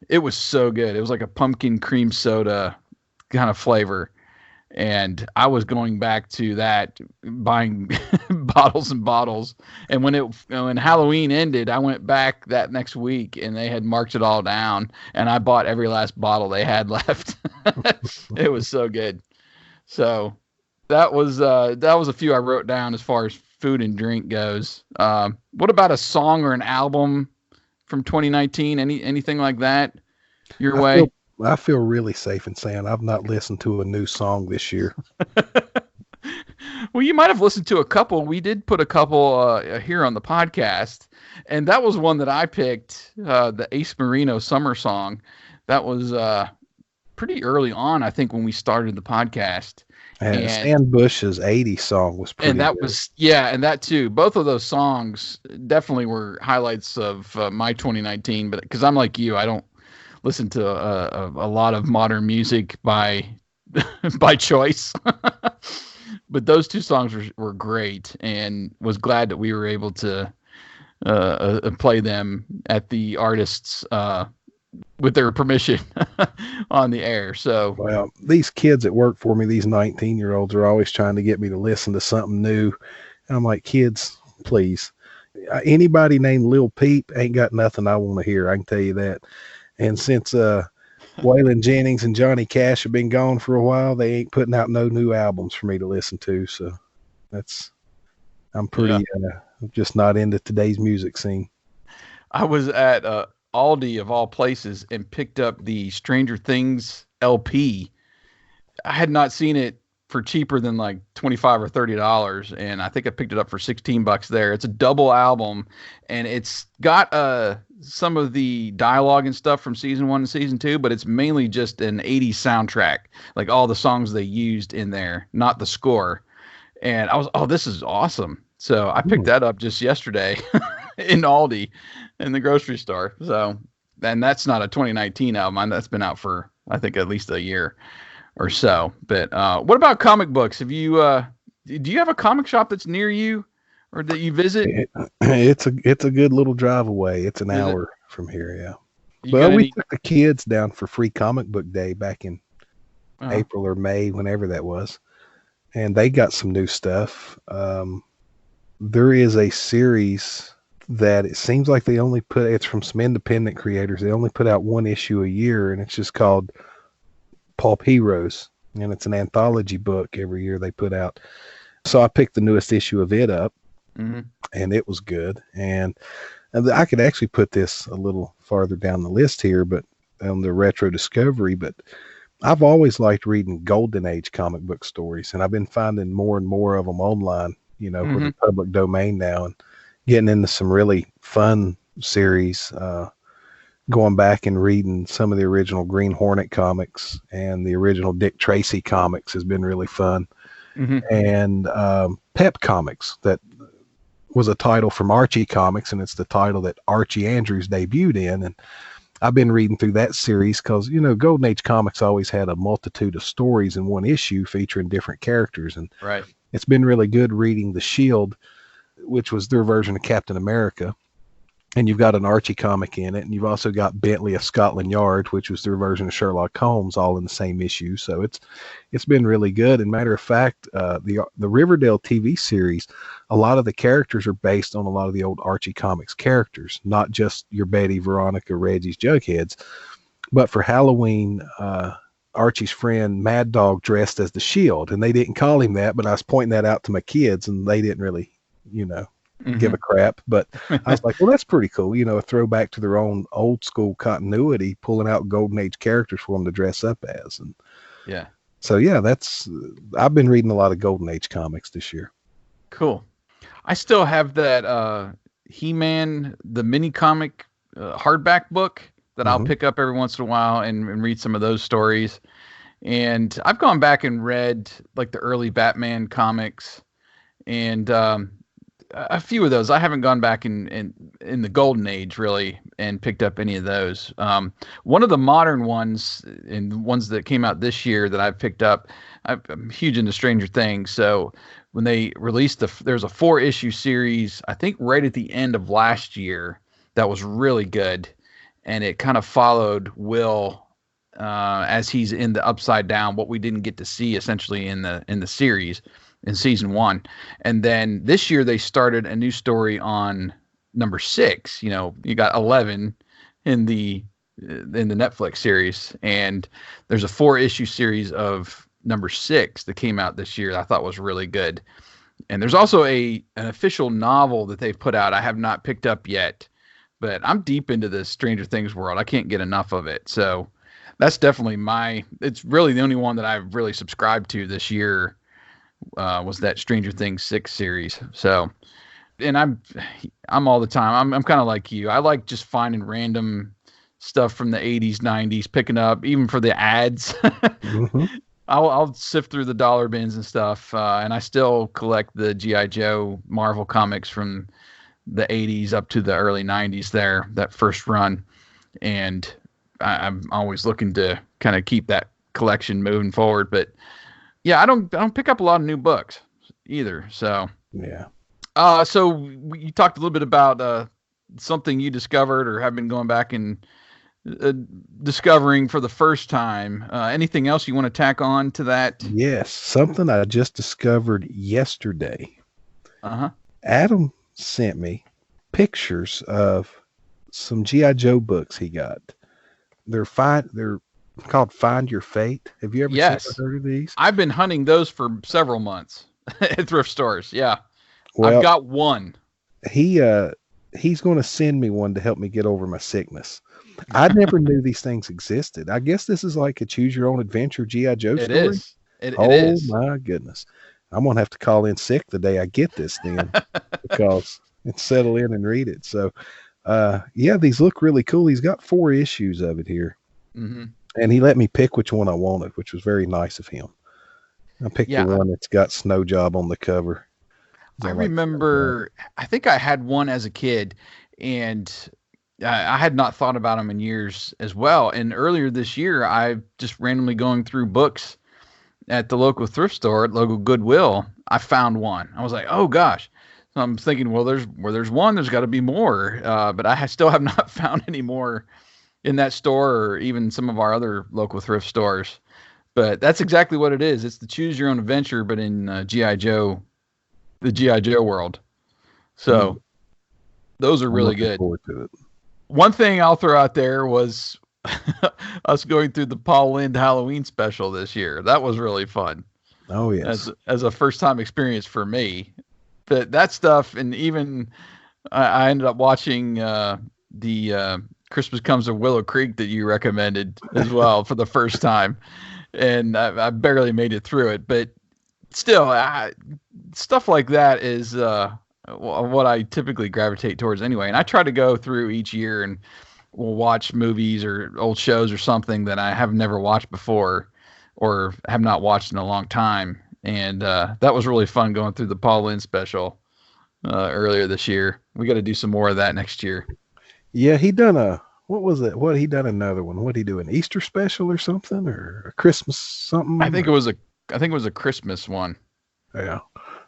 It was so good. It was like a pumpkin cream soda kind of flavor. And I was going back to that, buying bottles and bottles. And when Halloween ended, I went back that next week, and they had marked it all down, and I bought every last bottle they had left. It was so good. So that was a few I wrote down as far as food and drink goes. What about a song or an album from 2019? Anything like that your way? I feel really safe in saying I've not listened to a new song this year. Well, you might have listened to a couple. We did put a couple here on the podcast, and that was one that I picked, the Ace Marino Summer Song. That was pretty early on, I think, when we started the podcast. And Stan Bush's 80s song was pretty and that good. was, yeah, and that too. Both of those songs definitely were highlights of my 2019, but because I'm like you, I don't listen to a lot of modern music by choice. But those two songs were great, and was glad that we were able to play them at the artists with their permission on the air. So, well, these kids that work for me, these 19-year-olds, are always trying to get me to listen to something new. And I'm like, kids, please. Anybody named Lil Peep ain't got nothing I want to hear. I can tell you that. And since Waylon Jennings and Johnny Cash have been gone for a while, they ain't putting out no new albums for me to listen to. So I'm pretty just not into today's music scene. I was at Aldi of all places and picked up the Stranger Things LP. I had not seen it for cheaper than like $25 or $30, and I think I picked it up for $16 there. It's a double album, and it's got some of the dialogue and stuff from season 1 and season 2, but it's mainly just an 80s soundtrack, like all the songs they used in there, not the score. And I was, this is awesome. So I picked that up just yesterday in Aldi in the grocery store. So, and that's not a 2019 album. That's been out for, I think, at least a year or so. But what about comic books? Have you do you have a comic shop that's near you or that you visit? It's a good little drive away. It's an hour from here, yeah. Well, we took the kids down for free comic book day back in April or May, whenever that was. And they got some new stuff. There is a series that it seems like they only it's from some independent creators. They only put out one issue a year, and it's just called Pulp Heroes. And it's an anthology book every year they put out. So I picked the newest issue of it up, and it was good. And I could actually put this a little farther down the list here, but on the retro discovery, but I've always liked reading Golden Age comic book stories, and I've been finding more and more of them online, for the public domain now, and getting into some really fun series, going back and reading some of the original Green Hornet comics and the original Dick Tracy comics has been really fun. And Pep Comics, that was a title from Archie Comics, and it's the title that Archie Andrews debuted in. And I've been reading through that series because, Golden Age Comics always had a multitude of stories in one issue featuring different characters. And it's been really good reading The Shield, which was their version of Captain America. And you've got an Archie comic in it. And you've also got Bentley of Scotland Yard, which was their version of Sherlock Holmes, all in the same issue. So it's been really good. And matter of fact, the Riverdale TV series, a lot of the characters are based on a lot of the old Archie Comics characters, not just your Betty, Veronica, Reggie's, Jugheads. But for Halloween, Archie's friend Mad Dog dressed as the Shield, and they didn't call him that, but I was pointing that out to my kids, and they didn't really, give a crap. But I was like, well, that's pretty cool, a throwback to their own old school continuity, pulling out Golden Age characters for them to dress up as. And so I've been reading a lot of Golden Age comics this year. Cool. I still have that He-Man, the mini comic hardback book that I'll pick up every once in a while and read some of those stories. And I've gone back and read like the early Batman comics and a few of those. I haven't gone back in the Golden Age really and picked up any of those. One of the modern ones and ones that came out this year that I've picked up, I'm huge into Stranger Things. So when they released there's a 4-issue series, I think right at the end of last year, that was really good. And it kind of followed Will as he's in the Upside Down, what we didn't get to see essentially in the series in season 1. And then this year they started a new story on number 6. You know, you got 11 in the Netflix series, and there's a 4-issue series of number 6 that came out this year that I thought was really good. And there's also an official novel that they've put out I have not picked up yet, but I'm deep into the Stranger Things world. I can't get enough of it. So that's definitely it's really the only one that I've really subscribed to this year, was that Stranger Things 6 series. So, and I'm all the time. I'm kind of like you. I like just finding random stuff from the 80s, 90s, picking up even for the ads. Mm-hmm. I'll sift through the dollar bins and stuff. And I still collect the G.I. Joe Marvel comics from the 80s up to the early 90s there, that first run. And I'm always looking to kind of keep that collection moving forward. But yeah, I don't pick up a lot of new books either. So yeah. So you talked a little bit about something you discovered or have been going back and discovering for the first time. Anything else you want to tack on to that? Yes, something I just discovered yesterday. Adam sent me pictures of some G.I. Joe books he got. They're called Find Your Fate. Have you ever heard of these? I've been hunting those for several months at thrift stores. Yeah. Well, I've got one. He's going to send me one to help me get over my sickness. I never knew these things existed. I guess this is like a choose your own adventure G.I. Joe story. It is. It is. My goodness. I'm going to have to call in sick the day I get this then because and settle in and read it. So, yeah, these look really cool. He's got 4 issues of it here. Mm-hmm. And he let me pick which one I wanted, which was very nice of him. I picked the one that's got Snow Job on the cover. I remember, I think I had one as a kid, and I had not thought about them in years as well. And earlier this year, I just randomly going through books at the local thrift store, at local Goodwill, I found one. I was like, oh gosh. So I'm thinking, well, there's one, there's got to be more. But I still have not found any more in that store or even some of our other local thrift stores. But that's exactly what it is. It's the choose your own adventure, but in G.I. Joe, the G.I. Joe world. So those are really good. Forward to it. One thing I'll throw out there was us going through the Paul Lynde Halloween special this year. That was really fun. Oh, yes. As a first-time experience for me. But that stuff, and even I ended up watching the Christmas Comes to Willow Creek that you recommended as well for the first time. And I barely made it through it. But still, stuff like that is what I typically gravitate towards anyway. And I try to go through each year and we'll watch movies or old shows or something that I have never watched before or have not watched in a long time. And that was really fun going through the Paul Lynde special earlier this year. We got to do some more of that next year. Yeah, he done what was it? He done another one? What he do, an Easter special or something, or a Christmas something? I think it was a Christmas one. Yeah,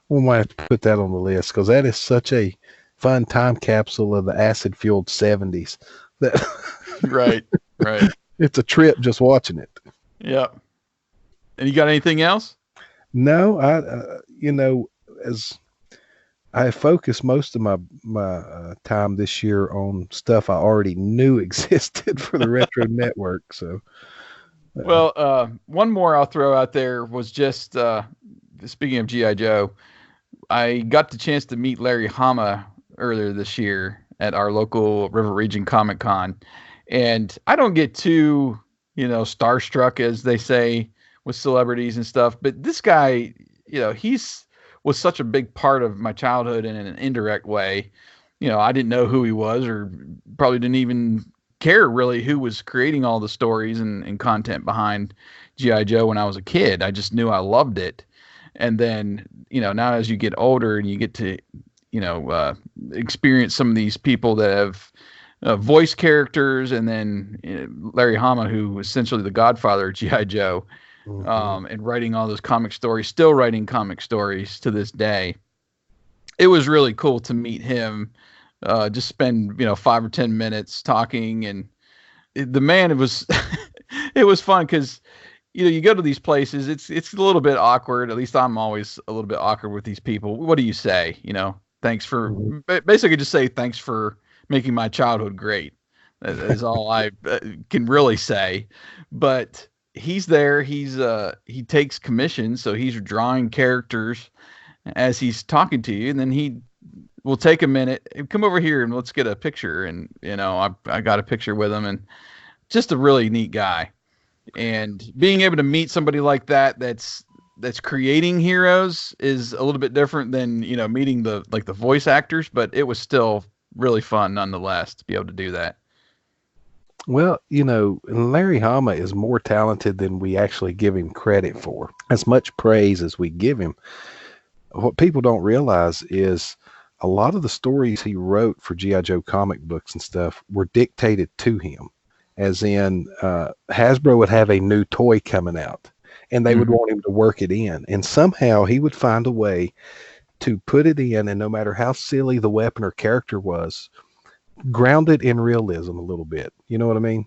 we might have to put that on the list because that is such a fun time capsule of the acid-fueled 70s. That right. It's a trip just watching it. Yeah. And you got anything else? No, as I focused most of my time this year on stuff I already knew existed for the Retro Network. So, well, one more I'll throw out there was just speaking of G.I. Joe, I got the chance to meet Larry Hama earlier this year at our local River Region Comic Con, and I don't get too starstruck, as they say, with celebrities and stuff, but this guy, was such a big part of my childhood in an indirect way. I didn't know who he was, or probably didn't even care really who was creating all the stories and content behind G.I. Joe when I was a kid. I just knew I loved it. And then, now as you get older and you get to, experience some of these people that have voice characters, and then Larry Hama, who was essentially the godfather of G.I. Joe, and writing all those comic stories, still writing comic stories to this day. It was really cool to meet him, just spend, 5 or 10 minutes talking. And the man, it was, it was fun because you go to these places, it's a little bit awkward. At least I'm always a little bit awkward with these people. What do you say? Thanks for basically just say thanks for making my childhood great. That is all I can really say. But he's there. He takes commissions, so he's drawing characters as he's talking to you, and then he will take a minute, come over here and let's get a picture. And I got a picture with him, and just a really neat guy. And being able to meet somebody like that's creating heroes is a little bit different than meeting the voice actors, but it was still really fun nonetheless to be able to do that. Well, Larry Hama is more talented than we actually give him credit for. As much praise as we give him, what people don't realize is a lot of the stories he wrote for G.I. Joe comic books and stuff were dictated to him. As in, Hasbro would have a new toy coming out, and they would want him to work it in. And somehow he would find a way to put it in, and no matter how silly the weapon or character was, ground it in realism a little bit. You know what I mean?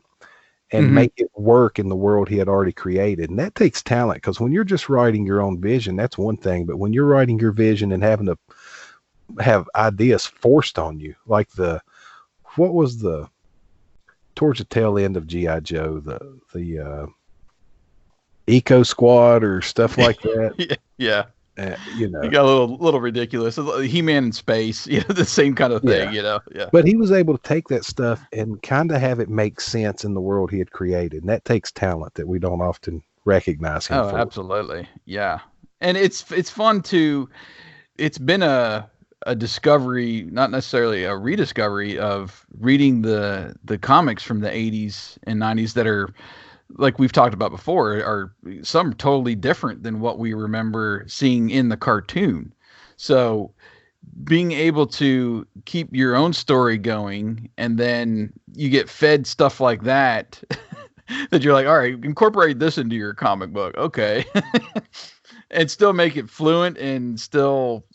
And make it work in the world he had already created. And that takes talent, because when you're just writing your own vision, that's one thing. But when you're writing your vision and having to have ideas forced on you, like what was towards the tail end of G.I. Joe, the Eco Squad or stuff like that. Yeah. It got a little ridiculous. He-Man in space, the same kind of thing, Yeah. But he was able to take that stuff and kind of have it make sense in the world he had created. And that takes talent that we don't often recognize him for. Oh, absolutely. Yeah. And it's fun it's been a discovery, not necessarily a rediscovery, of reading the comics from the 80s and 90s that are, like we've talked about before, are some totally different than what we remember seeing in the cartoon. So being able to keep your own story going, and then you get fed stuff like that, that you're like, all right, incorporate this into your comic book. Okay. And still make it fluent and still,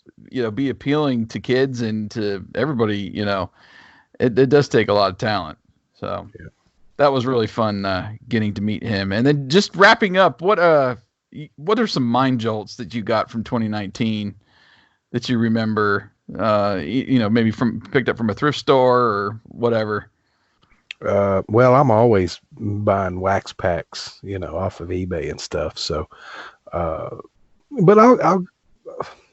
be appealing to kids and to everybody, it does take a lot of talent. So that was really fun getting to meet him. And then just wrapping up, what are some mind jolts that you got from 2019 that you remember, maybe picked up from a thrift store or whatever? Well, I'm always buying wax packs, off of eBay and stuff. So, but I'll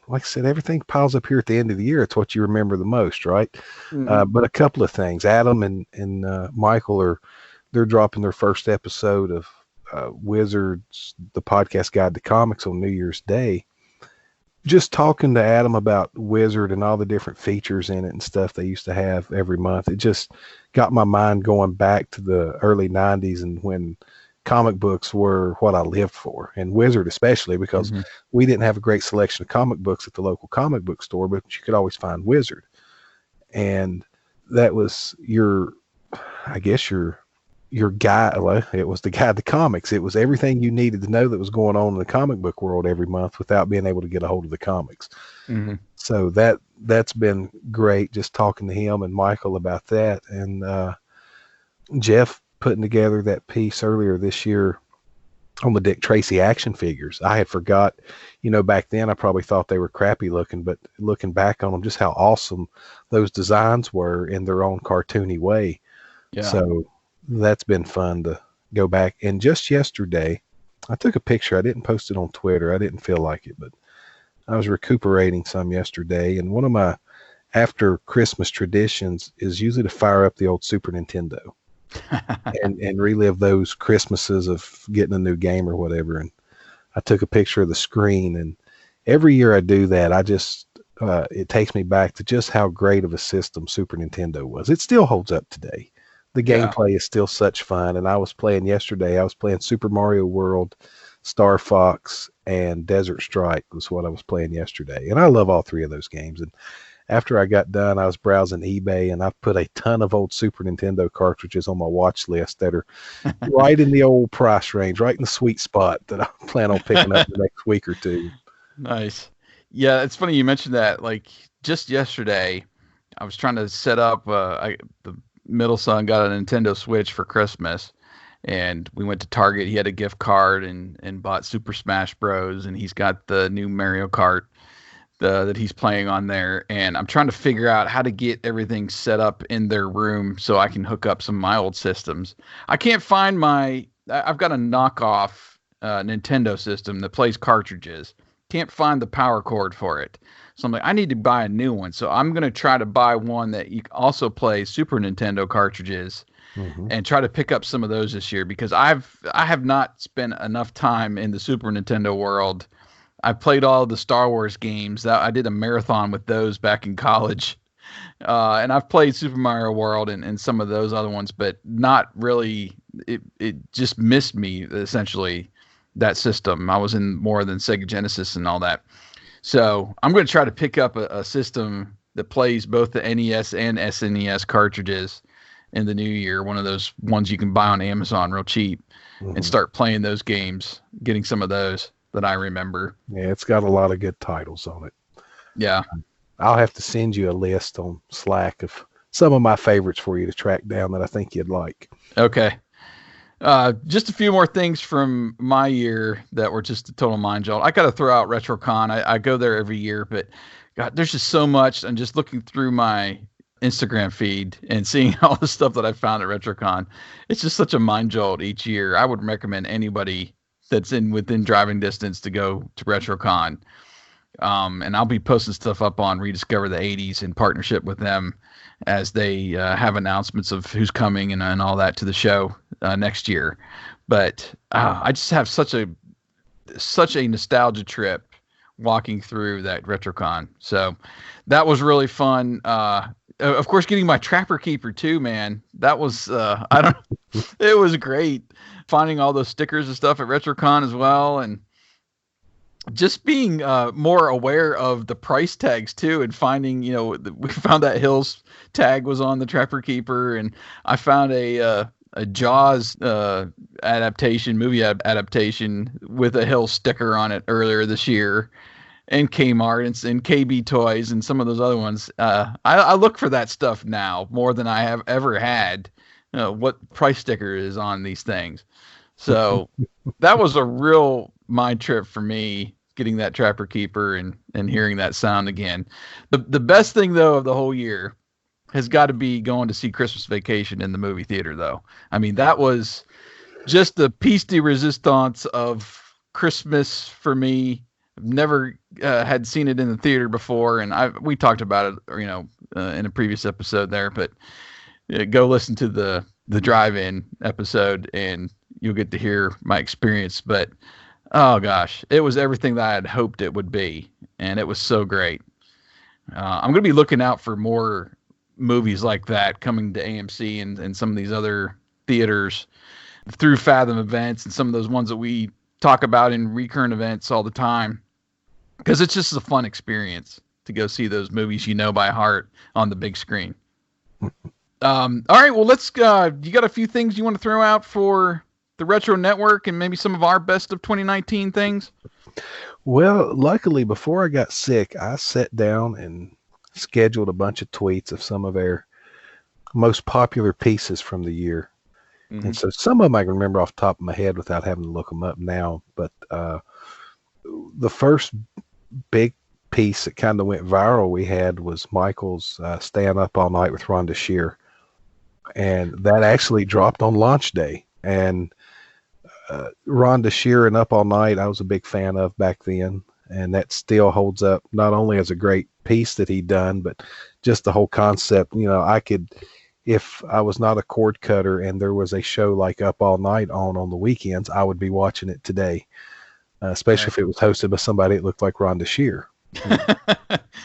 like I said, everything piles up here at the end of the year. It's what you remember the most, right? But a couple of things. Adam and Michael they're dropping their first episode of Wizards, the podcast guide to comics, on New Year's Day. Just talking to Adam about Wizard and all the different features in it and stuff they used to have every month, it just got my mind going back to the early 90s and when comic books were what I lived for, and Wizard especially, because we didn't have a great selection of comic books at the local comic book store, but you could always find Wizard. And that was your guide. Well, it was the guide to comics. It was everything you needed to know that was going on in the comic book world every month without being able to get a hold of the comics. So that's been great, just talking to him and Michael about that. And Jeff putting together that piece earlier this year on the Dick Tracy action figures. I had forgot, back then I probably thought they were crappy looking, but looking back on them, just how awesome those designs were in their own cartoony way. Yeah. So that's been fun to go back. And just yesterday, I took a picture. I didn't post it on Twitter. I didn't feel like it, but I was recuperating some yesterday. And one of my after Christmas traditions is usually to fire up the old Super Nintendo and relive those Christmases of getting a new game or whatever. And I took a picture of the screen, and every year I do that, I just, it takes me back to just how great of a system Super Nintendo was. It still holds up today. The gameplay is still such fun. And I was playing yesterday, I was playing Super Mario World, Star Fox, and Desert Strike was what I was playing yesterday. And I love all three of those games. And after I got done, I was browsing eBay, and I put a ton of old Super Nintendo cartridges on my watch list that are right in the old price range, right in the sweet spot that I plan on picking up the next week or two. Nice. Yeah, it's funny you mentioned that. Like, just yesterday, I was trying to set up, the middle son got a Nintendo Switch for Christmas, And we went to Target. He had a gift card and bought Super Smash Bros. And he's got the new Mario Kart that he's playing on there. And I'm trying to figure out how to get everything set up in their room so I can hook up some of my old systems. I can't find I've got a knockoff Nintendo system that plays cartridges. Can't find the power cord for it. So I'm like, I need to buy a new one. So I'm going to try to buy one that you also play Super Nintendo cartridges and try to pick up some of those this year, because I have not spent enough time in the Super Nintendo world. I've played all the Star Wars games. I did a marathon with those back in college. And I've played Super Mario World and some of those other ones, but not really. It just missed me, essentially, that system. I was in more than Sega Genesis and all that. So I'm going to try to pick up a system that plays both the NES and SNES cartridges in the new year. One of those ones you can buy on Amazon real cheap and start playing those games, getting some of those that I remember. Yeah, it's got a lot of good titles on it. Yeah. I'll have to send you a list on Slack of some of my favorites for you to track down that I think you'd like. Okay. Just a few more things from my year that were just a total mind jolt. I got to throw out RetroCon. I go there every year, but God, there's just so much. And just looking through my Instagram feed and seeing all the stuff that I found at RetroCon, it's just such a mind jolt each year. I would recommend anybody that's within driving distance to go to RetroCon. And I'll be posting stuff up on Rediscover the 80s in partnership with them as they have announcements of who's coming and all that to the show next year. But I just have such a nostalgia trip walking through that RetroCon. So that was really fun. Of course, getting my Trapper Keeper too, man. That was it was great finding all those stickers and stuff at RetroCon as well, and just being more aware of the price tags too, and finding, we found that Hills tag was on the Trapper Keeper, and I found a Jaws movie adaptation with a Hills sticker on it earlier this year, and Kmart and KB Toys and some of those other ones. I look for that stuff now more than I have ever had. What price sticker is on these things. So that was a real mind trip for me, getting that Trapper Keeper and hearing that sound again. The best thing, though, of the whole year has got to be going to see Christmas Vacation in the movie theater, though. I mean, that was just the piece de resistance of Christmas for me. I've never had seen it in the theater before, and we talked about it, in a previous episode there, but go listen to the drive-in episode and you'll get to hear my experience. But oh gosh, it was everything that I had hoped it would be, and it was so great. I'm going to be looking out for more movies like that coming to AMC and some of these other theaters through Fathom Events and some of those ones that we talk about in Recurrent Events all the time, because it's just a fun experience to go see those movies by heart on the big screen. All right, well, let's you got a few things you want to throw out for the Retro Network and maybe some of our best of 2019 things? Well, luckily, before I got sick, I sat down and scheduled a bunch of tweets of some of our most popular pieces from the year. Mm-hmm. And so some of them I can remember off the top of my head without having to look them up now. But the first big piece that kind of went viral we had was Michael's Staying Up All Night with Rhonda Shear. And that actually dropped on launch day. And Rhonda Shear and Up All Night, I was a big fan of back then. And that still holds up, not only as a great piece that he'd done, but just the whole concept. I could, if I was not a cord cutter and there was a show like Up All Night on the weekends, I would be watching it today, especially if it was hosted by somebody that looked like Rhonda Shear.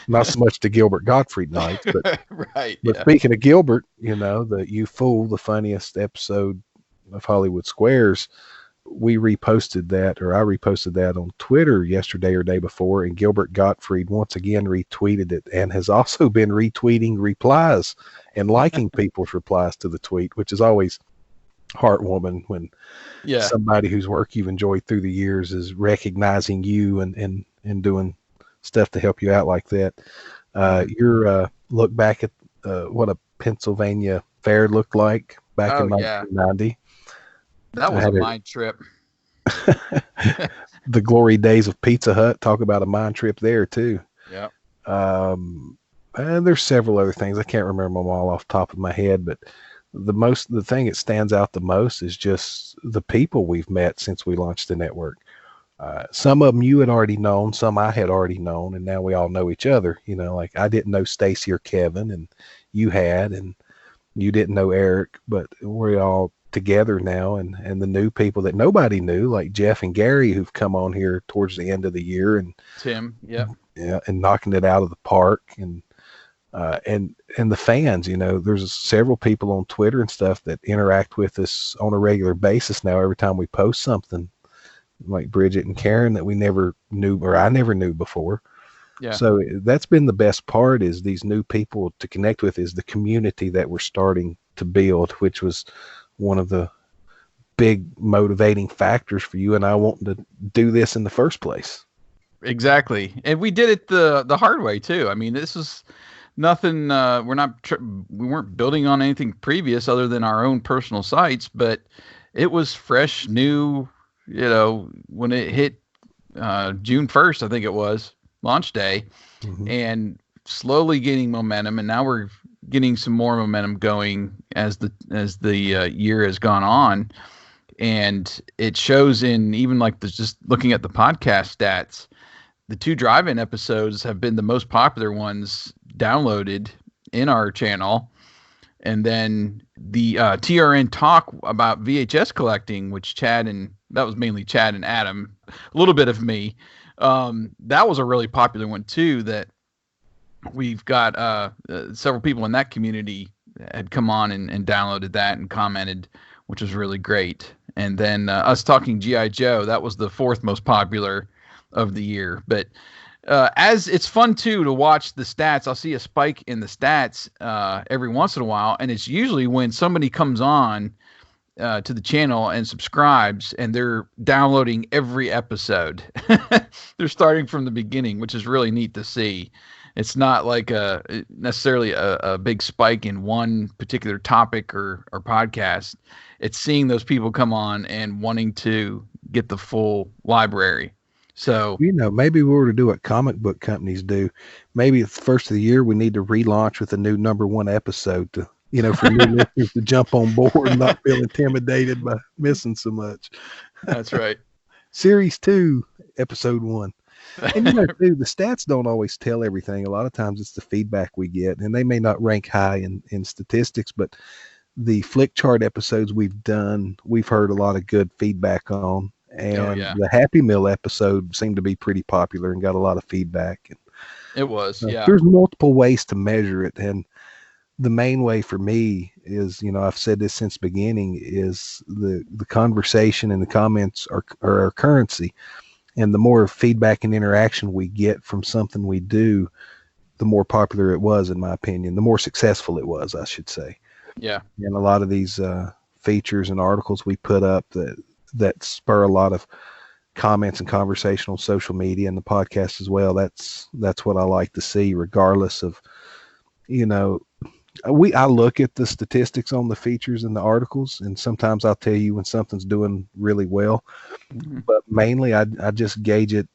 Not so much the Gilbert Gottfried nights, but right. But speaking of Gilbert, the You Fool, the funniest episode of Hollywood Squares, we reposted that, or I reposted that on Twitter yesterday or day before, and Gilbert Gottfried once again retweeted it and has also been retweeting replies and liking people's replies to the tweet, which is always heartwarming when somebody whose work you've enjoyed through the years is recognizing you and doing stuff to help you out like that. Your look back at what a Pennsylvania fair looked like back in 1990. That was a mind trip. The glory days of Pizza Hut. Talk about a mind trip there too. Yeah. And there's several other things. I can't remember them all off the top of my head, but the thing that stands out the most is just the people we've met since we launched the network. Some of them you had already known, some I had already known, and now we all know each other. You know, like I didn't know Stacy or Kevin, and you had, and you didn't know Eric, but we're all together now, and the new people that nobody knew, like Jeff and Gary, who've come on here towards the end of the year, and Tim, yeah, and knocking it out of the park, and the fans. You know, there's several people on Twitter and stuff that interact with us on a regular basis now. Every time we post something, like Bridget and Karen that we never knew, or I never knew before. Yeah. So that's been the best part, is these new people to connect with, is the community that we're starting to build, which was one of the big motivating factors for you and I wanting to do this in the first place. Exactly. And we did it the hard way too. I mean, this is nothing, we weren't building on anything previous other than our own personal sites, but it was fresh, new, you know, when it hit June 1st, I think it was launch day, and slowly gaining momentum. And now we're getting some more momentum going as the year has gone on. And it shows in even like just looking at the podcast stats, the 2 drive-in episodes have been the most popular ones downloaded in our channel. And then the TRN talk about VHS collecting, which that was mainly Chad and Adam, a little bit of me. That was a really popular one too, that we've got several people in that community had come on and downloaded that and commented, which was really great. And then us talking G.I. Joe, that was the 4th most popular of the year. But as it's fun too to watch the stats, I'll see a spike in the stats every once in a while, and it's usually when somebody comes on to the channel and subscribes, and they're downloading every episode. They're starting from the beginning, which is really neat to see. It's not like necessarily a big spike in one particular topic or podcast. It's seeing those people come on and wanting to get the full library. So, you know, maybe we were to do what comic book companies do. Maybe at the first of the year, we need to relaunch with a new #1 episode to, you know, for new listeners to jump on board and not feel intimidated by missing so much. That's right. Series 2, episode 1. And you know, too, the stats don't always tell everything. A lot of times it's the feedback we get, and they may not rank high in statistics, but the flick chart episodes we've done, we've heard a lot of good feedback on. And the Happy Meal episode seemed to be pretty popular and got a lot of feedback. And, it was, yeah. There's multiple ways to measure it, and the main way for me is, you know, I've said this since the beginning, is the conversation and the comments are our currency. And the more feedback and interaction we get from something we do, the more popular it was, in my opinion, the more successful it was, I should say. Yeah. And a lot of these features and articles we put up that spur a lot of comments and conversation on social media and the podcast as well. That's what I like to see, regardless of, you know, I look at the statistics on the features and the articles, and sometimes I'll tell you when something's doing really well, but mainly I just gauge it.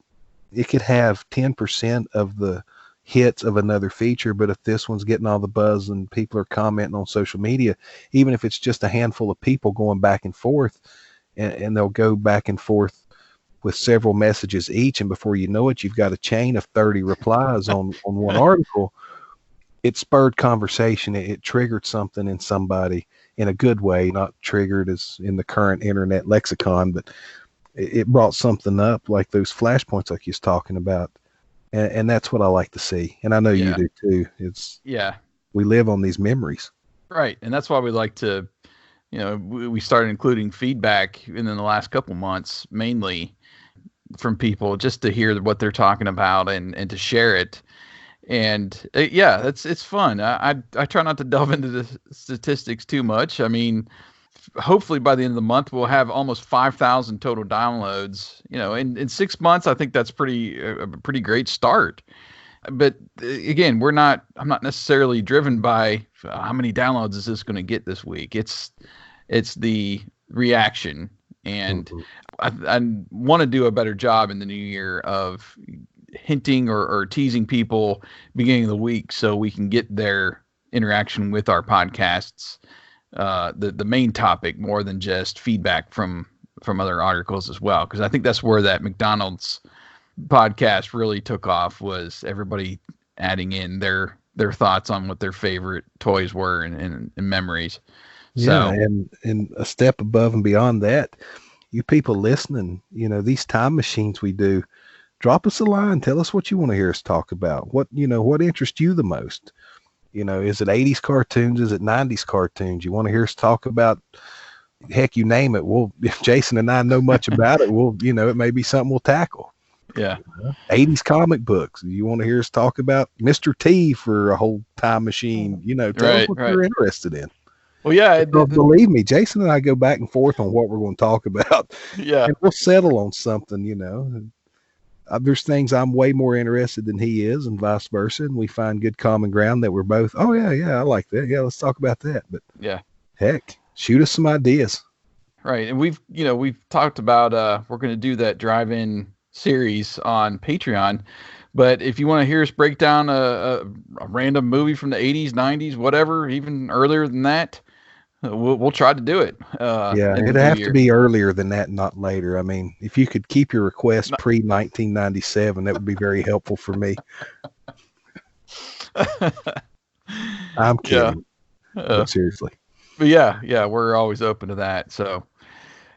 It could have 10% of the hits of another feature, but if this one's getting all the buzz and people are commenting on social media, even if it's just a handful of people going back and forth, and they'll go back and forth with several messages each, and before you know it, you've got a chain of 30 replies on one article. It spurred conversation. It triggered something in somebody in a good way, not triggered as in the current internet lexicon, but it brought something up, like those flashpoints like you was talking about. And that's what I like to see. And I know you do too. We live on these memories. Right. And that's why we like to, you know, we started including feedback in the last couple months, mainly from people, just to hear what they're talking about and to share it. And it's fun. I try not to delve into the statistics too much. I mean, hopefully by the end of the month, we'll have almost 5,000 total downloads, you know, in 6 months. I think that's a pretty great start. But again, I'm not necessarily driven by how many downloads is this going to get this week. It's the reaction And I want to do a better job in the new year of hinting or teasing people beginning of the week so we can get their interaction with our podcasts, the main topic, more than just feedback from other articles as well. Because I think that's where that McDonald's podcast really took off, was everybody adding in their thoughts on what their favorite toys were and memories. Yeah, So, and a step above and beyond that, you people listening, these time machines we do, drop us a line. Tell us what you want to hear us talk about. What interests you the most? Is it 80s cartoons? Is it 90s cartoons? You want to hear us talk about, heck, you name it. If Jason and I know much about it, it may be something we'll tackle. yeah. 80s comic books. You want to hear us talk about Mr. T for a whole time machine? Tell us what you're interested in. Well, yeah. Believe me, Jason and I go back and forth on what we're going to talk about. Yeah. And we'll settle on something, There's things I'm way more interested than he is, and vice versa. And we find good common ground that we're both, oh, yeah, I like that. Yeah, let's talk about that. But Yeah. heck, shoot us some ideas. Right. And we've talked about, we're going to do that drive-in series on Patreon. But if you want to hear us break down a random movie from the 80s, 90s, whatever, even earlier than that, we'll try to do it. It'd have to be earlier than that, not later. I mean, if you could keep your request pre-1997, that would be very helpful for me. I'm kidding. But seriously. But yeah, we're always open to that. So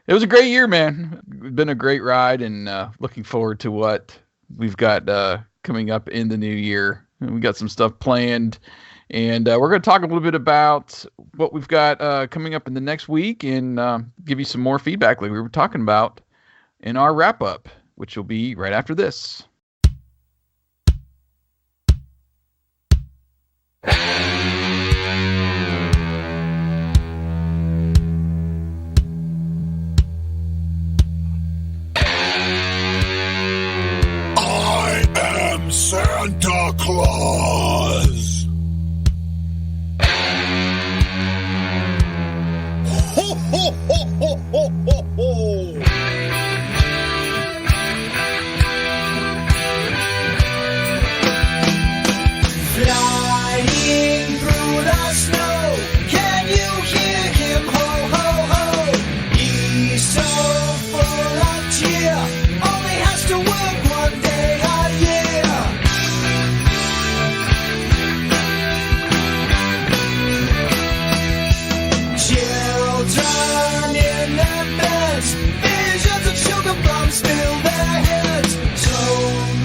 it was a great year, man. It's been a great ride, and looking forward to what we've got coming up in the new year. And we got some stuff planned. And we're going to talk a little bit about what we've got coming up in the next week, and give you some more feedback like we were talking about in our wrap-up, which will be right after this. I am Santa Claus. Ho, ho, ho, ho, ho, ho, ho. Flying through the snow, can you hear him? Ho, ho, ho. He's so full of cheer, only has to work one day a year. Children in their beds, visions of sugar bombs fill their heads. So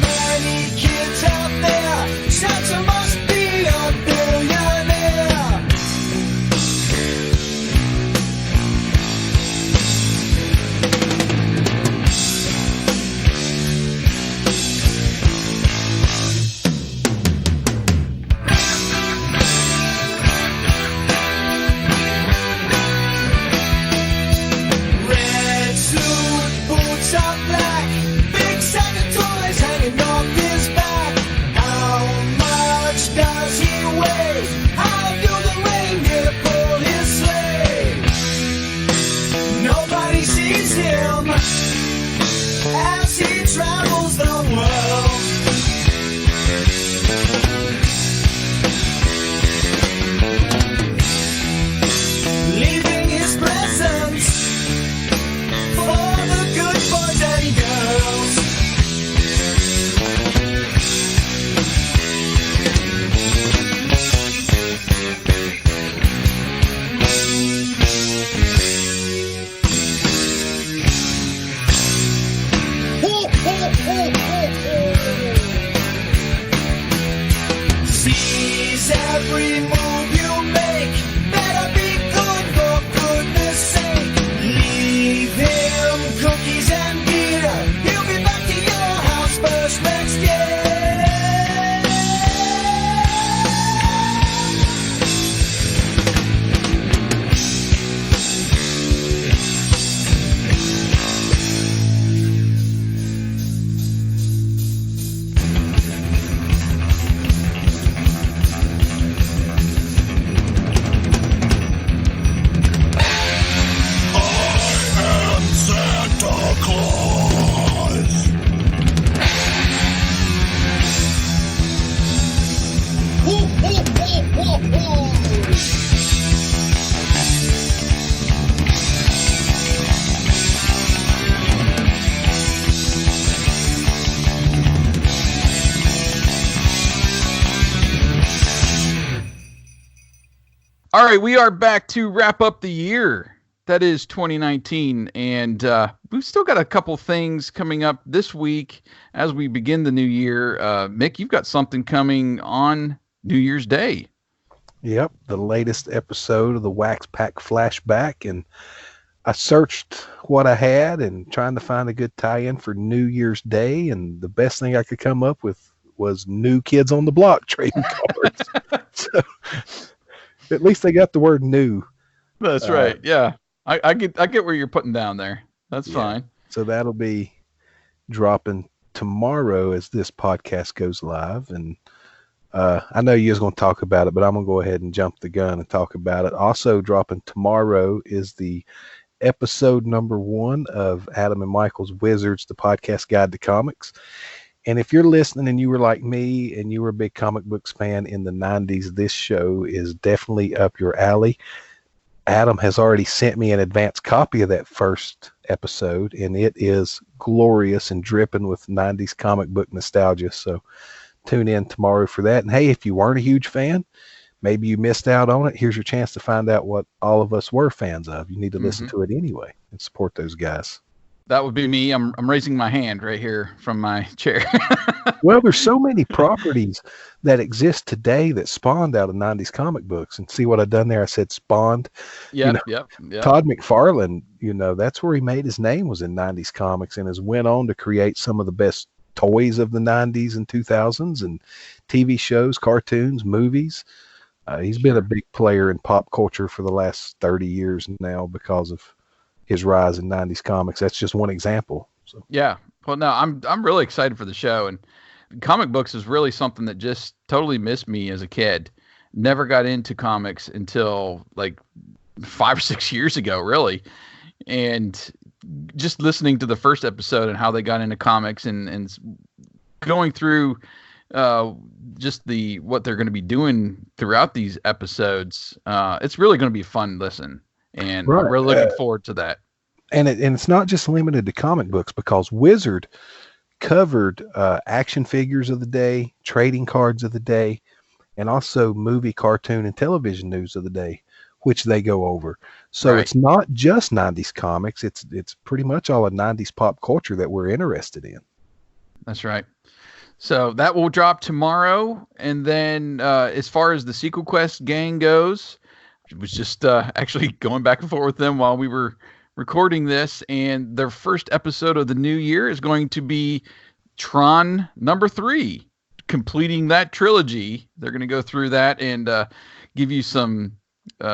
many kids out there, Santa must be a billionaire. Red suit, boots are black, big sack of toys hanging off his back. How much does he weigh? How do the reindeer pull his sleigh? Nobody sees him as he travels the world. Leaving his presents for the good boys and girls. Ho, ho, ho, ho, ho. Sees every move you make. Better be good for goodness sake. Leave him cookies and beer. He'll be back to your house first next year. I am Santa All right, we are back to wrap up the year. That is 2019, and we've still got a couple things coming up this week as we begin the new year. Mick, you've got something coming on New Year's Day. Yep, the latest episode of the Wax Pack Flashback, and I searched what I had and trying to find a good tie-in for New Year's Day, and the best thing I could come up with was New Kids on the Block trading cards. So at least they got the word new. That's right. Yeah. I get where you're putting down there. That's fine. So that'll be dropping tomorrow as this podcast goes live. And I know you was going to talk about it, but I'm going to go ahead and jump the gun and talk about it. Also dropping tomorrow is the episode number 1 of Adam and Michael's Wizards, the podcast guide to comics. And if you're listening and you were like me and you were a big comic books fan in the 90s, this show is definitely up your alley. Adam has already sent me an advance copy of that first episode, and it is glorious and dripping with 90s comic book nostalgia. So tune in tomorrow for that. And hey, if you weren't a huge fan, maybe you missed out on it, here's your chance to find out what all of us were fans of. You need to listen to it anyway and support those guys. That would be me. I'm raising my hand right here from my chair. Well, there's so many properties that exist today that spawned out of 90s comic books. And see what I've done there? I said spawned. Yep. Todd McFarlane, that's where he made his name, was in 90s comics, and has went on to create some of the best toys of the 90s and 2000s and TV shows, cartoons, movies. He's been a big player in pop culture for the last 30 years now because of his rise in 90s comics. That's just one example. So yeah. Well, no, I'm really excited for the show, and comic books is really something that just totally missed me as a kid. Never got into comics until like 5 or 6 years ago, really. And just listening to the first episode and how they got into comics and going through just what they're going to be doing throughout these episodes, it's really going to be a fun listen. And I'm really looking forward to that. And it's not just limited to comic books, because Wizard covered action figures of the day, trading cards of the day, and also movie, cartoon, and television news of the day, which they go over. So It's not just 90s comics. It's pretty much all of 90s pop culture that we're interested in. That's right. So that will drop tomorrow. And then as far as the Sequel Quest gang goes, it was just actually going back and forth with them while we were recording this, and their first episode of the new year is going to be Tron number 3, completing that trilogy. They're going to go through that and give you some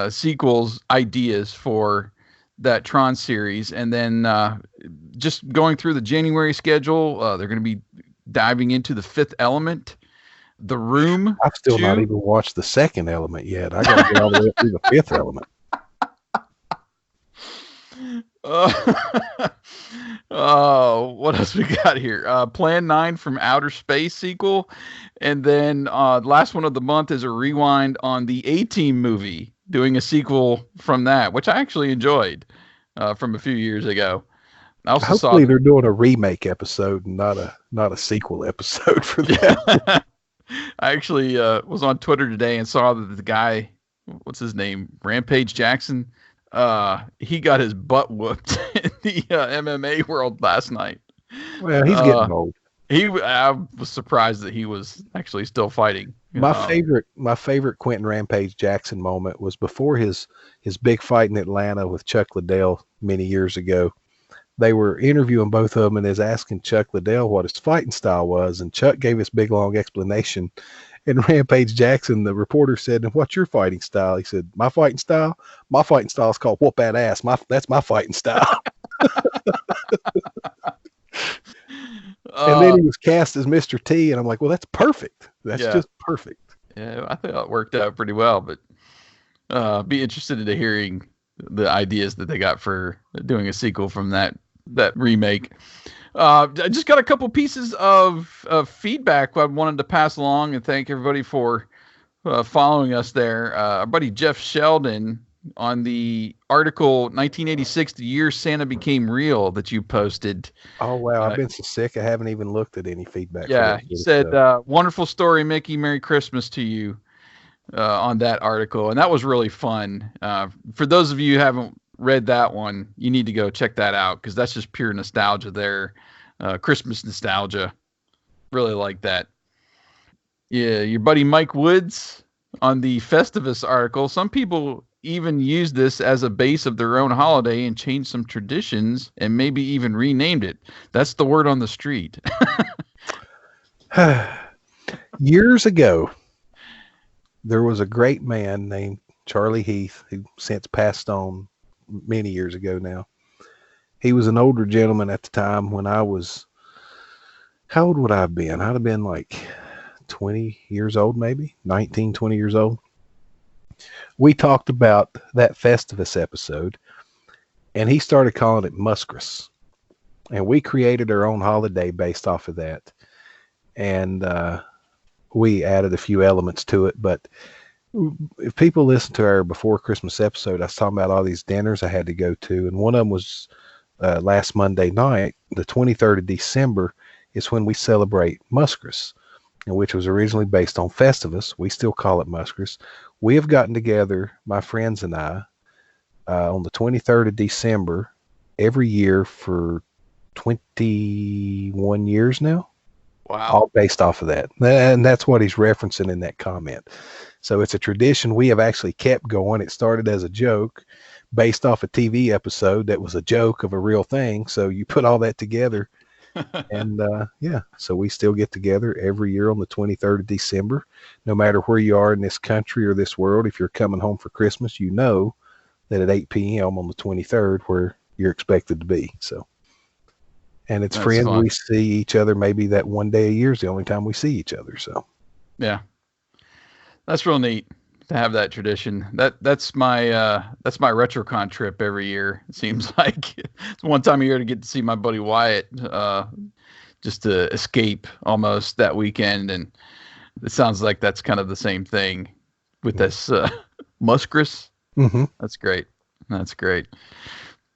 sequels ideas for that Tron series, and then just going through the January schedule. They're going to be diving into The Fifth Element, The Room. I've still not even watched The Second Element yet. I got to get all the way through The Fifth Element. What else we got here? Plan 9 from Outer Space sequel, and then last one of the month is a rewind on the A-Team movie, doing a sequel from that, which I actually enjoyed from a few years ago. Hopefully they're doing a remake episode and not a sequel episode for that. I actually was on Twitter today and saw that the guy, what's his name, Rampage Jackson, he got his butt whooped in the MMA world last night. Well, he's getting old. I was surprised that he was actually still fighting. My favorite Quentin Rampage Jackson moment was before his big fight in Atlanta with Chuck Liddell many years ago. They were interviewing both of them and is asking Chuck Liddell what his fighting style was, and Chuck gave his big long explanation. And Rampage Jackson, the reporter, said, "And what's your fighting style?" He said, "My fighting style is called whoop that ass. That's my fighting style." And then he was cast as Mr. T, and I'm like, well, that's perfect. That's just perfect. Yeah, I thought it worked out pretty well, but be interested in hearing the ideas that they got for doing a sequel from that remake. I just got a couple pieces of feedback I wanted to pass along and thank everybody for following us there. Our buddy Jeff Sheldon on the article 1986, the year Santa became real, that you posted. Oh, wow. I've been so sick. I haven't even looked at any feedback. Yeah. He said, wonderful story, Mickey. Merry Christmas to you. on that article, and that was really fun. For those of you who haven't read that one, you need to go check that out because that's just pure nostalgia there. Christmas nostalgia. Really like that. Yeah, your buddy Mike Woods on the Festivus article. Some people even use this as a base of their own holiday and changed some traditions and maybe even renamed it. That's the word on the street. Years ago, there was a great man named Charlie Heath who since passed on many years ago now. He was an older gentleman at the time when I was, how old would I have been? I'd have been like 20 years old, maybe 19, 20 years old. We talked about that Festivus episode, and he started calling it Muskras. And we created our own holiday based off of that. And we added a few elements to it. But if people listen to our Before Christmas episode, I was talking about all these dinners I had to go to. And one of them was last Monday night, the 23rd of December, is when we celebrate Muskras, and which was originally based on Festivus. We still call it Muskras. We have gotten together, my friends and I, on the 23rd of December every year for 21 years now. Wow. All based off of that. And that's what he's referencing in that comment. So it's a tradition we have actually kept going. It started as a joke based off a TV episode that was a joke of a real thing. So you put all that together. And so we still get together every year on the 23rd of December. No matter where you are in this country or this world, if you're coming home for Christmas, you know that at 8 p.m. on the 23rd where you're expected to be. So, and it's friends. Fun. We see each other maybe that one day a year is the only time we see each other. So, yeah, that's real neat to have that tradition. That's my RetroCon trip every year. It seems like it's one time a year to get to see my buddy Wyatt, just to escape almost that weekend. And it sounds like that's kind of the same thing with this Muskras. Mm-hmm. That's great. That's great.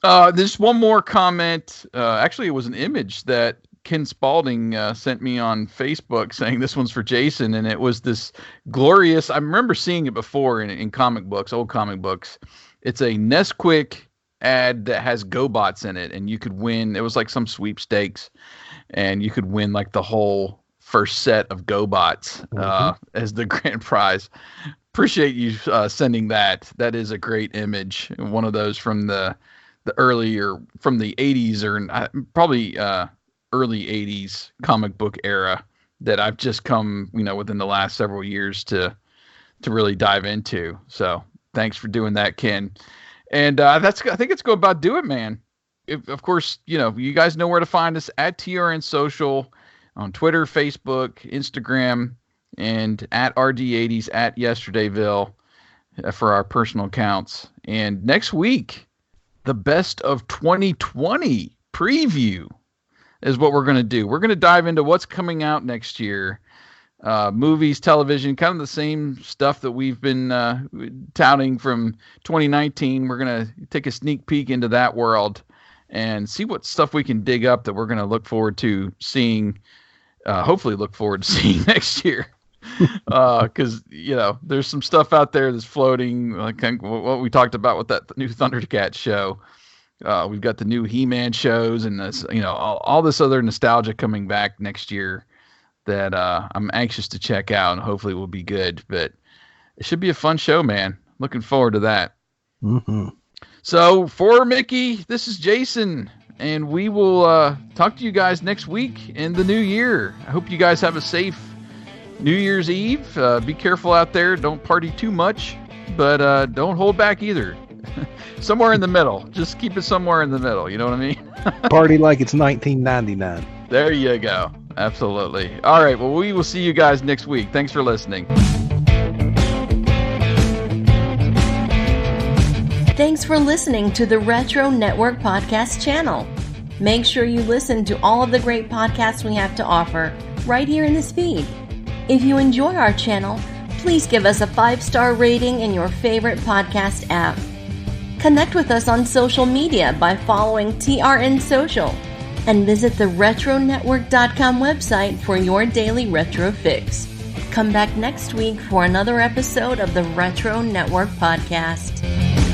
There's one more comment. Actually, it was an image that Ken Spalding sent me on Facebook saying this one's for Jason, and it was this glorious. I remember seeing it before in comic books, old comic books. It's a Nesquik ad that has GoBots in it, and you could win. It was like some sweepstakes, and you could win like the whole first set of GoBots as the grand prize. Appreciate you sending that. That is a great image. One of those from the earlier, from the 80s or probably early 80s comic book era that I've just come, within the last several years to really dive into. So thanks for doing that, Ken. And I think it's go about do it, man. Of course, you guys know where to find us at TRN Social on Twitter, Facebook, Instagram, and at RD80s at Yesterdayville for our personal accounts. And next week, the best of 2020 preview is what we're going to do. We're going to dive into what's coming out next year. Movies, television, kind of the same stuff that we've been touting from 2019. We're going to take a sneak peek into that world and see what stuff we can dig up that we're going to look forward to seeing, hopefully look forward to seeing next year. Because, there's some stuff out there that's floating, like what we talked about with that new Thundercats show. We've got the new He-Man shows and this, all this other nostalgia coming back next year that I'm anxious to check out, and hopefully it will be good. But it should be a fun show, man. Looking forward to that. Mm-hmm. So for Mickey, this is Jason, and we will talk to you guys next week in the new year. I hope you guys have a safe New Year's Eve. Be careful out there. Don't party too much, but don't hold back either. Somewhere in the middle. Just keep it somewhere in the middle. You know what I mean? Party like it's 1999. There you go. Absolutely. All right. Well, we will see you guys next week. Thanks for listening. Thanks for listening to the Retro Network Podcast channel. Make sure you listen to all of the great podcasts we have to offer right here in this feed. If you enjoy our channel, please give us a 5-star rating in your favorite podcast app. Connect with us on social media by following TRN Social and visit the retronetwork.com website for your daily retro fix. Come back next week for another episode of the Retro Network Podcast.